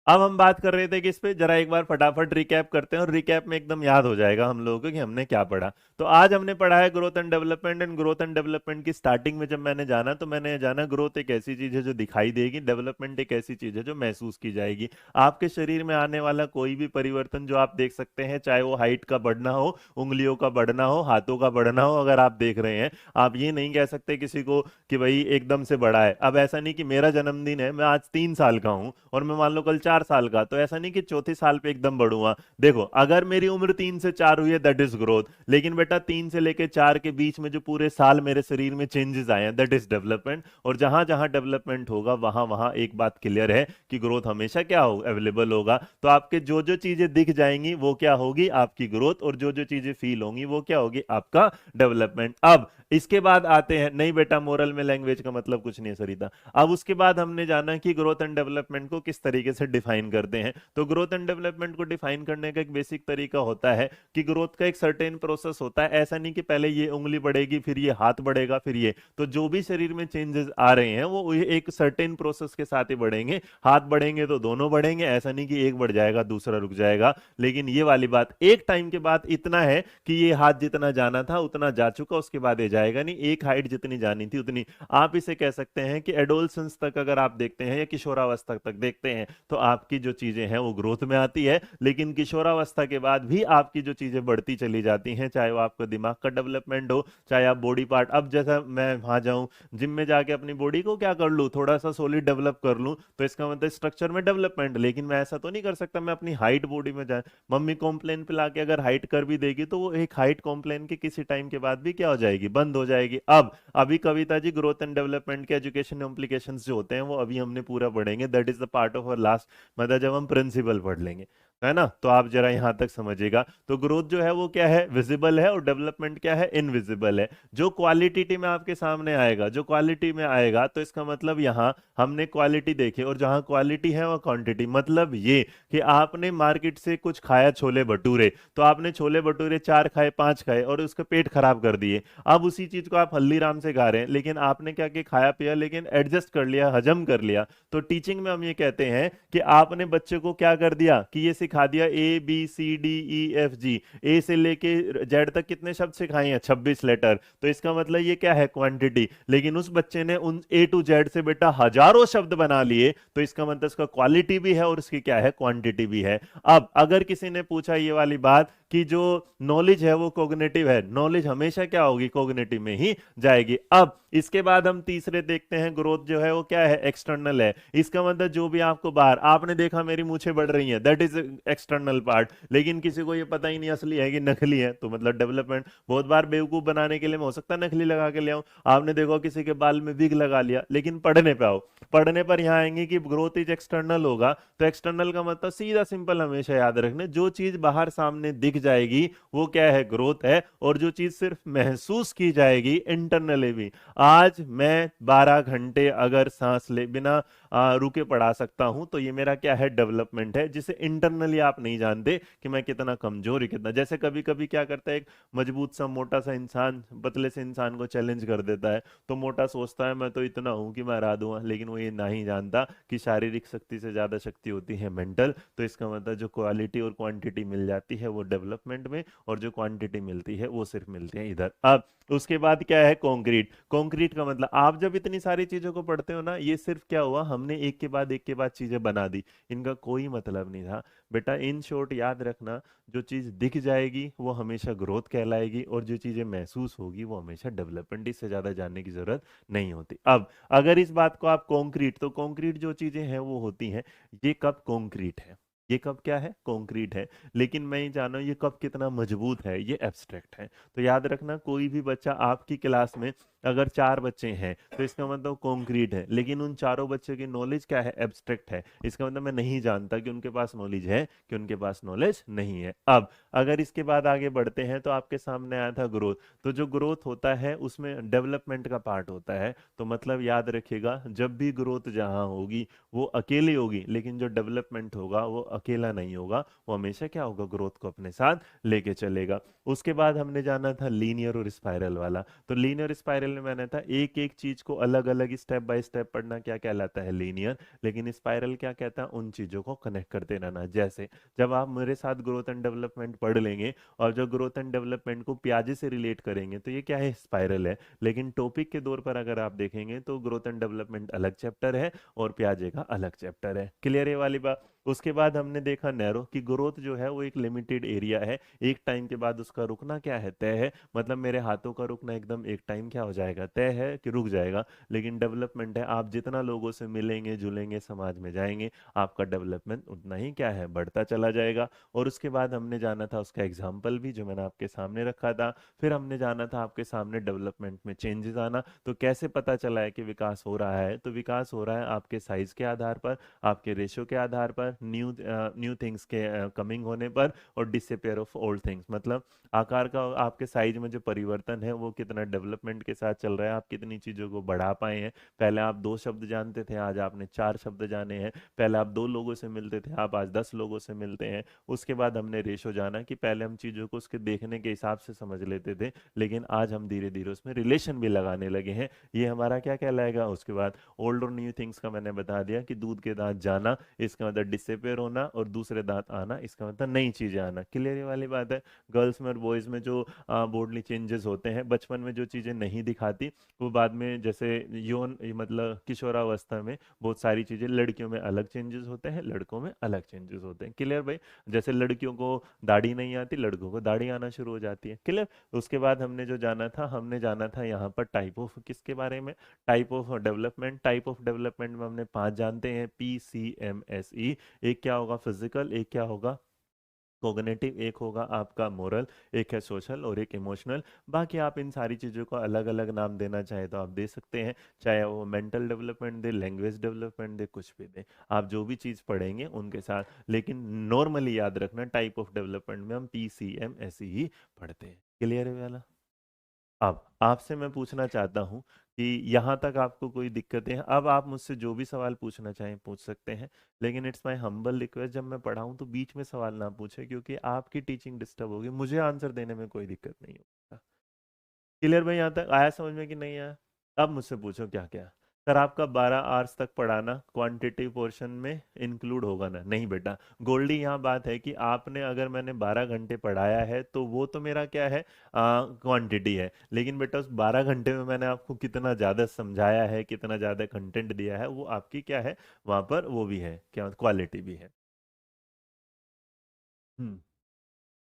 Speaker 1: अब हम बात कर रहे थे कि इस पे जरा एक बार फटाफट रिकैप करते हैं, और रिकैप में एकदम याद हो जाएगा हम लोगों को कि हमने क्या पढ़ा। तो आज हमने पढ़ा है growth and development. And growth and development की स्टार्टिंग में जब मैंने जाना तो मैंने जाना ग्रोथ एक ऐसी चीज है जो दिखाई देगी, डेवलपमेंट एक ऐसी चीज है जो महसूस की जाएगी। आपके शरीर में आने वाला कोई भी परिवर्तन जो आप देख सकते हैं, चाहे वो हाइट का बढ़ना हो, उंगलियों का बढ़ना हो, हाथों का बढ़ना हो, अगर आप देख रहे हैं, आप ये नहीं कह सकते किसी को कि भाई एकदम से बढ़ा है। अब ऐसा नहीं कि मेरा जन्मदिन है, मैं आज 3 साल का हूं और मैं मान लो कल 4 साल का, तो ऐसा नहीं कि चौथे साल पे एकदम बढ़ूंगा। देखो अगर मेरी उम्र 3 से 4 हुई है, दैट इज ग्रोथ। लेकिन बेटा 3 से लेके 4 के बीच में जो पूरे साल मेरे शरीर में चेंजेस आए हैं, दैट इज डेवलपमेंट। और जहां जहां डेवलपमेंट होगा वहां वहां एक बात क्लियर है कि ग्रोथ हमेशा क्या हो, अवेलेबल होगा। तो आपके जो जो चीजें दिख जाएंगी वो क्या होगी, आपकी ग्रोथ, और जो जो चीजें फील होंगी वो क्या होगी, आपका डेवलपमेंट। अब इसके बाद आते हैं, नहीं बेटा मोरल में लैंग्वेज का मतलब कुछ नहीं है सरिता। अब उसके बाद हमने जाना कि ग्रोथ एंड डेवलपमेंट को किस तरीके से डिफाइन करते हैं। तो ग्रोथ एंड डेवलपमेंट को डिफाइन करने का एक बेसिक तरीका होता है कि ग्रोथ का एक सर्टेन प्रोसेस होता है। ऐसा नहीं कि पहले ये उंगली बढ़ेगी, फिर ये हाथ बढ़ेगा, फिर ये, तो जो भी शरीर में चेंजेस आ रहे हैं वो एक सर्टेन प्रोसेस के साथ ही बढ़ेंगे। हाथ बढ़ेंगे तो दोनों बढ़ेंगे, ऐसा नहीं कि एक बढ़ जाएगा दूसरा रुक जाएगा। लेकिन ये वाली बात एक टाइम के बाद इतना है कि ये हाथ जितना जाना था उतना जा चुका, उसके बाद ये जाएगा नहीं। एक हाइट जितनी जानी थी उतनी, आप इसे कह सकते हैं कि एडोलसेंस तक अगर आप देखते हैं या किशोरावस्था तक देखते हैं तो आपकी जो चीजें हैं वो ग्रोथ में आती है। लेकिन किशोरावस्था के बाद भी आपकी जो चीजें बढ़ती चली जाती हैं, चाहे वो आपका दिमाग का डेवलपमेंट हो, चाहे आप बॉडी पार्ट, अब जैसा मैं वहां जाऊं जिम में जाके अपनी बॉडी को क्या कर लूं, थोड़ा सा सॉलिड डेवलप कर लूं, तो इसका मतलब स्ट्रक्चर में डेवलपमेंट। लेकिन मैं ऐसा तो नहीं कर सकता मैं अपनी हाइट बॉडी में जाए, मम्मी कॉम्प्लेन पे लाके अगर हाइट कर भी देगी तो वो एक हाइट कॉम्प्लेन के किसी टाइम के बाद भी क्या हो जाएगी, बंद हो जाएगी। अब अभी Kavita ji growth and development के एजुकेशन इम्प्लीकेशंस जो होते हैं वो अभी हमने पूरा पढ़ेंगे, that is the part of our last, मतलब जब हम प्रिंसिपल पढ़ लेंगे। है ना। तो आप जरा यहां तक समझिएगा। तो ग्रोथ जो है वो क्या है, विजिबल है, और डेवलपमेंट क्या है, इनविजिबल है। जो क्वालिटी में आपके सामने आएगा, जो क्वालिटी में आएगा, तो इसका मतलब यहां हमने क्वालिटी देखी, और जहां क्वालिटी है वहां क्वांटिटी। मतलब ये कि आपने मार्केट से कुछ खाया छोले भटूरे, तो आपने छोले भटूरे 4 खाए, 5 खाए, और उसका पेट खराब कर दिए। अब उसी चीज को आप हल्दीराम से खा रहे हैं, लेकिन आपने क्या किया, खाया पिया, लेकिन एडजस्ट कर लिया, हजम कर लिया। तो टीचिंग में हम ये कहते हैं कि आपने बच्चे को क्या कर दिया, कि ये सिखा दिया ABCDEFG, ए से लेके जेड तक कितने शब्द सिखाए हैं, 26 लेटर। तो इसका मतलब ये क्या है, क्वांटिटी। लेकिन उस बच्चे ने उन ए टू जेड से बेटा हजारों शब्द बना लिए, तो इसका मतलब इसका क्वालिटी भी है और इसकी क्या है, क्वांटिटी भी है। अब अगर किसी ने पूछा ये वाली बात कि जो नॉलेज है वो कॉग्निटिव है, नॉलेज हमेशा क्या होगी, कॉग्निटिव में ही जाएगी। अब इसके बाद हम तीसरे देखते हैं, ग्रोथ जो है वो क्या है, एक्सटर्नल है। इसका मतलब जो भी आपको बाहर, आपने देखा मेरी मूछें बढ़ रही हैं, दैट इज एक्सटर्नल पार्ट, लेकिन किसी को ये पता ही नहीं असली है कि नकली है, तो मतलब डेवलपमेंट। बहुत बार बेवकूफ बनाने के लिए मैं हो सकता है नकली लगा के ले आऊं। आपने देखो किसी के बाल में विग लगा लिया, लेकिन पढ़ने पे आओ, पढ़ने पर यहां आएंगे कि ग्रोथ इज एक्सटर्नल होगा। तो एक्सटर्नल का मतलब सीधा सिंपल हमेशा याद रखने, जो चीज बाहर सामने दिख जाएगी वो क्या है, ग्रोथ है। और जो चीज सिर्फ महसूस की जाएगी इंटरनली भी, आज मैं 12 घंटे अगर सांस ले बिना रुके पढ़ा सकता हूं, तो ये मेरा क्या है, डेवलपमेंट है, जिसे इंटरनली आप नहीं जानते कि मैं कितना कमजोर ही कितना। जैसे कभी कभी क्या करता है, एक मजबूत सा मोटा सा इंसान पतले से इंसान को चैलेंज कर देता है, तो मोटा सोचता है मैं तो इतना हूं कि मैं हरा दूंगा, लेकिन वो ये नहीं जानता कि शारीरिक शक्ति से ज्यादा शक्ति होती है मेंटल। तो इसका मतलब जो क्वालिटी और क्वांटिटी मिल जाती है वो डेवलपमेंट में, और जो क्वांटिटी मिलती है वो सिर्फ मिलती है इधर। अब उसके बाद क्या है, कंक्रीट। कंक्रीट का मतलब आप जब इतनी सारी चीजों को पढ़ते हो ना, ये सिर्फ क्या हुआ, हमने एक के बाद चीजें बना दी, इनका कोई मतलब नहीं था। बेटा इन शॉर्ट याद रखना, जो चीज दिख जाएगी वो हमेशा ग्रोथ कहलाएगी, और जो चीजें महसूस होगी वो हमेशा डेवलपमेंट। इससे ज्यादा जानने की जरूरत नहीं होती। अब अगर इस बात को आप कंक्रीट, तो कंक्रीट जो चीजें हैं वो होती हैं, ये कब कंक्रीट है, ये कब क्या है, कंक्रीट है। लेकिन मैं ये जाना ये कब कितना मजबूत है, ये एब्स्ट्रैक्ट है। तो याद रखना, कोई भी बच्चा आपकी क्लास में अगर 4 बच्चे हैं, तो इसका मतलब कंक्रीट है, लेकिन उन चारों बच्चों की नॉलेज क्या है, एब्स्ट्रैक्ट है। इसका मतलब मैं नहीं जानता कि उनके पास नॉलेज है कि उनके पास नॉलेज नहीं है। अब अगर इसके बाद आगे बढ़ते हैं, तो आपके सामने आया था ग्रोथ। तो जो ग्रोथ होता है उसमें डेवलपमेंट का पार्ट होता है। तो मतलब याद रखिएगा, जब भी ग्रोथ जहां होगी वो अकेली होगी, लेकिन जो डेवलपमेंट होगा वो अकेला नहीं होगा, वो हमेशा क्या होगा, ग्रोथ को अपने साथ लेके चलेगा। उसके बाद हमने जाना था लीनियर और स्पाइरल वाला। तो लीनियर स्पाइरल में मैंने था एक एक चीज को अलग अलग स्टेप बाय स्टेप पढ़ना, क्या कहलाता है, लीनियर। लेकिन स्पाइरल क्या कहता है, उन चीजों को कनेक्ट करते रहना। जैसे जब आप मेरे साथ ग्रोथ एंड डेवलपमेंट पढ़ लेंगे, और जो ग्रोथ एंड डेवलपमेंट को प्याजे से रिलेट करेंगे, तो ये क्या है, स्पाइरल है। लेकिन टॉपिक के दौर पर अगर आप देखेंगे, तो ग्रोथ एंड डेवलपमेंट अलग चैप्टर है और प्याजे का अलग चैप्टर है। क्लियर है वाली बात। उसके बाद हमने देखा नैरो, कि ग्रोथ जो है वो एक लिमिटेड एरिया है, एक टाइम के बाद उसका रुकना क्या है, तय है। मतलब मेरे हाथों का रुकना एकदम एक टाइम क्या हो जाएगा, तय है कि रुक जाएगा। लेकिन डेवलपमेंट है, आप जितना लोगों से मिलेंगे जुलेंगे, समाज में जाएंगे, आपका डेवलपमेंट उतना ही क्या है, बढ़ता चला जाएगा। और उसके बाद हमने जाना था उसका एग्जाम्पल भी, जो मैंने आपके सामने रखा था। फिर हमने जाना था आपके सामने डेवलपमेंट में चेंजेस आना। तो कैसे पता चला है कि विकास हो रहा है, तो विकास हो रहा है आपके साइज के आधार पर, आपके रेशो के आधार पर, न्यू थिंग्स के कमिंग होने पर, और डिसअपेयर ऑफ ओल्ड थिंग्स। मतलब आकार का आपके साइज में जो परिवर्तन है वो कितना डेवलपमेंट के साथ चल रहा है, आप कितनी चीजों को बढ़ा पाए हैं। पहले आप 2 शब्द जानते थे, आज आपने 4 शब्द जाने हैं। पहले आप 2 लोगों से मिलते थे, आप आज 10 लोगों से मिलते हैं। उसके बाद हमने रेशो जाना, कि पहले हम चीजों को उसके देखने के हिसाब से समझ लेते थे, लेकिन आज हम धीरे धीरे उसमें रिलेशन भी लगाने लगे हैं। ये हमारा क्या कहलाएगा। उसके बाद ओल्ड और न्यू थिंग्स का मैंने बता दिया, कि दूध के दांत जाना इसका मतलब डिसअपेयर होना, और दूसरे दांत आना इसका मतलब नई चीजें आना। क्लियर वाली बात है। गर्ल्स में और बॉयज में जो बोर्डली चेंजेस होते हैं, बचपन में जो चीजें नहीं दिखाती, वो बाद में जैसे यौन मतलब किशोरावस्था में बहुत सारी चीजें, लड़कियों में अलग चेंजेस होते हैं, लड़कों में अलग चेंजेस होते हैं। क्लियर भाई। जैसे लड़कियों को दाढ़ी नहीं आती, लड़कों को दाढ़ी आना शुरू हो जाती है। क्लियर। उसके बाद हमने जो जाना था, हमने जाना था यहाँ पर टाइप ऑफ किसके बारे में, type of development. Type of development में हमने 5 जानते हैं, PCMSE। एक क्या होगा, फिजिकल, एक क्या होगा, कोग्निटिव एक होगा आपका मोरल, एक है सोशल और एक इमोशनल। बाकी आप इन सारी चीज़ों को अलग अलग नाम देना चाहे तो आप दे सकते हैं, चाहे वो मेंटल डेवलपमेंट दे, लैंग्वेज डेवलपमेंट दे, कुछ भी दे। आप जो भी चीज़ पढ़ेंगे उनके साथ, लेकिन नॉर्मली याद रखना टाइप ऑफ डेवलपमेंट में हम PCM ऐसे ही पढ़ते हैं। क्लियर है वाला? अब आपसे मैं पूछना चाहता हूँ कि यहाँ तक आपको कोई दिक्कतें हैं? अब आप मुझसे जो भी सवाल पूछना चाहें पूछ सकते हैं, लेकिन इट्स माय हम्बल रिक्वेस्ट, जब मैं पढ़ाऊँ तो बीच में सवाल ना पूछे, क्योंकि आपकी टीचिंग डिस्टर्ब होगी, मुझे आंसर देने में कोई दिक्कत नहीं होगा। क्लियर भाई? यहाँ तक आया समझ में कि नहीं आया? अब मुझसे पूछो क्या क्या। सर आपका 12 आवर्स तक पढ़ाना क्वांटिटी पोर्शन में इंक्लूड होगा ना? नहीं बेटा, गोल्डी यहाँ बात है कि आपने, अगर मैंने 12 घंटे पढ़ाया है तो वो तो मेरा क्या है, क्वांटिटी है, लेकिन बेटा उस 12 घंटे में मैंने आपको कितना ज़्यादा समझाया है, कितना ज़्यादा कंटेंट दिया है, वो आपकी क्या है वहाँ पर, वो भी है क्या, क्वालिटी भी है। हम्म।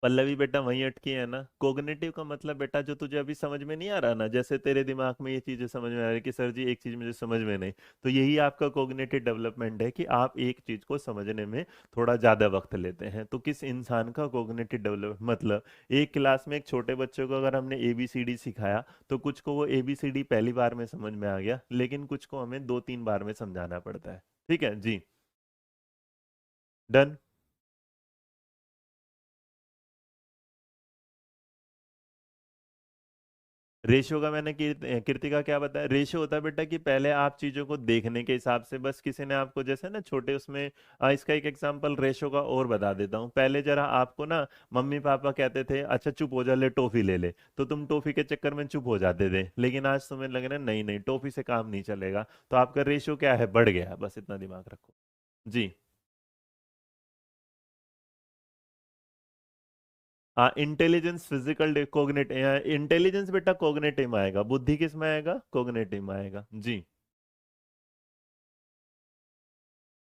Speaker 1: पल्लवी बेटा वहीं अटकी है ना। कोग्निटिव का मतलब बेटा जो तुझे अभी समझ में नहीं आ रहा ना, जैसे तेरे दिमाग में ये चीजें समझ में आ रही कि सर जी एक चीज मुझे समझ में नहीं, तो यही आपका कोग्निटिव डेवलपमेंट है कि आप एक चीज को समझने में थोड़ा ज्यादा वक्त लेते हैं। तो किस इंसान का कोग्निटिव डेवलप मतलब, एक क्लास में एक छोटे बच्चे को अगर हमने ABCD सिखाया तो कुछ को वो ABCD पहली बार में समझ में आ गया, लेकिन कुछ को हमें 2-3 बार में समझाना पड़ता है। ठीक है जी। डन। रेशियो का मैंने कीर्तिका क्या बताया? रेशियो होता है बेटा कि पहले आप चीजों को देखने के हिसाब से, बस किसी ने आपको जैसे ना छोटे उसमें, इसका एक एग्जांपल रेशियो का और बता देता हूँ। पहले जरा आपको ना मम्मी पापा कहते थे अच्छा चुप हो जा, ले टॉफी ले ले, तो तुम टॉफी के चक्कर में चुप हो जाते थे, लेकिन आज तुम्हें लग रहा है नहीं नहीं टॉफी से काम नहीं चलेगा, तो आपका रेशियो क्या है, बढ़ गया। बस इतना दिमाग रखो जी। हाँ, इंटेलिजेंस फिजिकल कोग्नेट, इंटेलिजेंस बेटा कोग्नेटिव में आएगा, बुद्धि किस में आएगा, कोग्नेटिव में आएगा जी।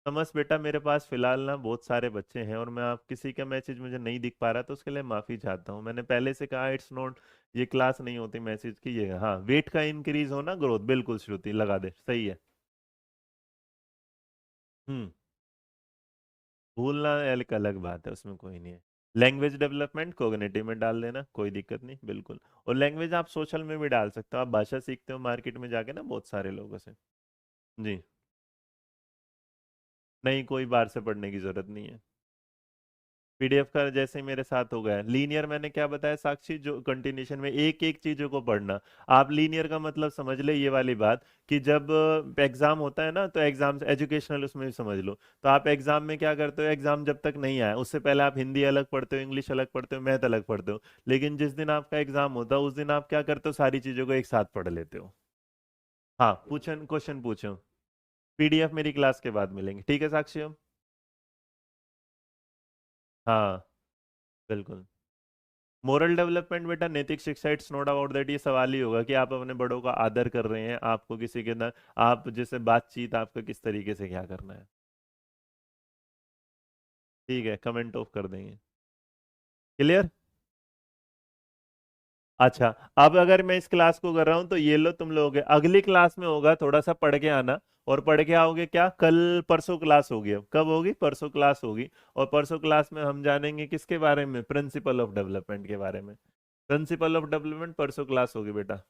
Speaker 1: समझ बेटा, मेरे पास फिलहाल ना बहुत सारे बच्चे हैं और मैं आप किसी का मैसेज मुझे नहीं दिख पा रहा, तो उसके लिए माफी चाहता हूँ। मैंने पहले से कहा इट्स नॉट, ये क्लास नहीं होती मैसेज की, ये हाँ वेट का इंक्रीज होना, ग्रोथ, बिल्कुल श्रुति लगा दे, सही है। हम्म। भूलना एक अलग बात है, उसमें कोई नहीं है। लैंग्वेज डेवलपमेंट कोग्निटिव में डाल देना, कोई दिक्कत नहीं, बिल्कुल। और लैंग्वेज आप सोशल में भी डाल सकते हो, आप भाषा सीखते हो मार्केट में जाके ना बहुत सारे लोगों से। जी। नहीं, कोई बाहर से पढ़ने की जरूरत नहीं है। PDF का जैसे ही मेरे साथ हो गया लीनियर, मैंने क्या बताया साक्षी, जो कंटिन्यूशन में एक एक चीजों को पढ़ना। आप लीनियर का मतलब समझ ले, ये वाली बात कि जब एग्जाम होता है ना, तो एग्जाम एजुकेशनल उसमें भी समझ लो, तो आप एग्जाम में क्या करते हो, एग्जाम जब तक नहीं आया उससे पहले आप हिंदी अलग पढ़ते हो, इंग्लिश अलग पढ़ते हो, मैथ अलग पढ़ते हो, लेकिन जिस दिन आपका एग्जाम होता है उस दिन आप क्या करते हो, सारी चीजों को एक साथ पढ़ लेते हो। हाँ पूछो, क्वेश्चन पूछो। PDF मेरी क्लास के बाद मिलेंगे, ठीक है साक्षी? हम हाँ बिल्कुल। मोरल डेवलपमेंट बेटा नैतिक शिक्षा, इट्स नो डाउट दैट, ये सवाल ही होगा कि आप अपने बड़ों का आदर कर रहे हैं, आपको किसी के ना, आप जैसे बातचीत आपका किस तरीके से क्या करना है। ठीक है, कमेंट ऑफ कर देंगे। क्लियर? अच्छा, अब अगर मैं इस क्लास को कर रहा हूं तो ये लो तुम लोग, अगली क्लास में होगा, थोड़ा सा पढ़ के आना। और पढ़ के आओगे क्या, कल परसों क्लास होगी, अब कब होगी, परसों क्लास होगी। और परसों क्लास में हम जानेंगे किसके बारे में, प्रिंसिपल ऑफ डेवलपमेंट के बारे में। प्रिंसिपल ऑफ डेवलपमेंट परसों क्लास होगी बेटा।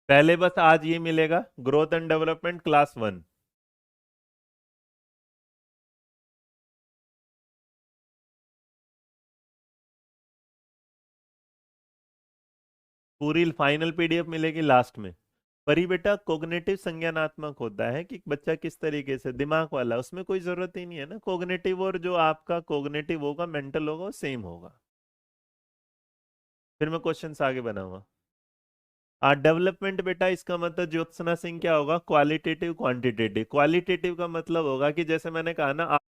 Speaker 1: पहले बस आज ये मिलेगा, ग्रोथ एंड डेवलपमेंट क्लास 1। पूरी फाइनल PDF मिलेगी लास्ट में। पर ही बेटा कोग्निटिव संज्ञानात्मक होता है कि बच्चा किस तरीके से दिमाग वाला, उसमें कोई जरूरत ही नहीं है ना, कोग्निटिव और जो आपका कोग्निटिव होगा मेंटल होगा वो सेम होगा। फिर मैं क्वेश्चन आगे बनाऊंगा। डेवलपमेंट बेटा इसका मतलब ज्योत्सना सिंह क्या होगा, क्वालिटेटिव क्वांटिटेटिव। क्वालिटेटिव का मतलब होगा कि जैसे मैंने कहा ना,